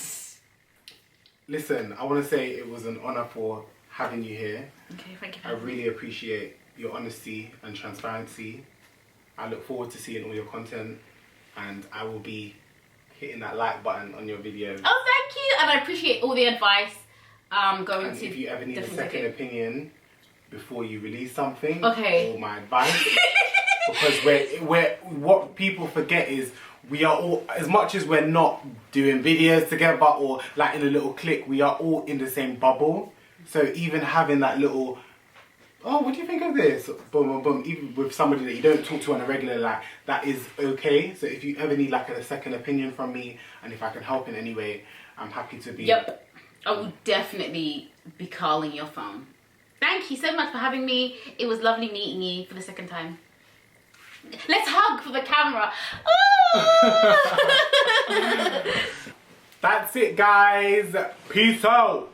Listen, I want to say it was an honour for having you here.
Okay, thank you.
I really appreciate your honesty and transparency. I look forward to seeing all your content, and I will be hitting that like button on your videos.
Oh, thank you, and I appreciate all the advice.
And if you ever need a second opinion before you release something,
okay,
all my advice, because what people forget is we are all, as much as we're not doing videos together or like in a little clique, we are all in the same bubble. So even having that little, oh, what do you think of this? Boom, boom, boom. Even with somebody that you don't talk to on a regular, like, that is okay. So if you ever need like a second opinion from me, and if I can help in any way, I'm happy to be.
Yep, I will definitely be calling your phone. Thank you so much for having me. It was lovely meeting you for the second time. Let's hug for the camera.
That's it, guys. Peace out.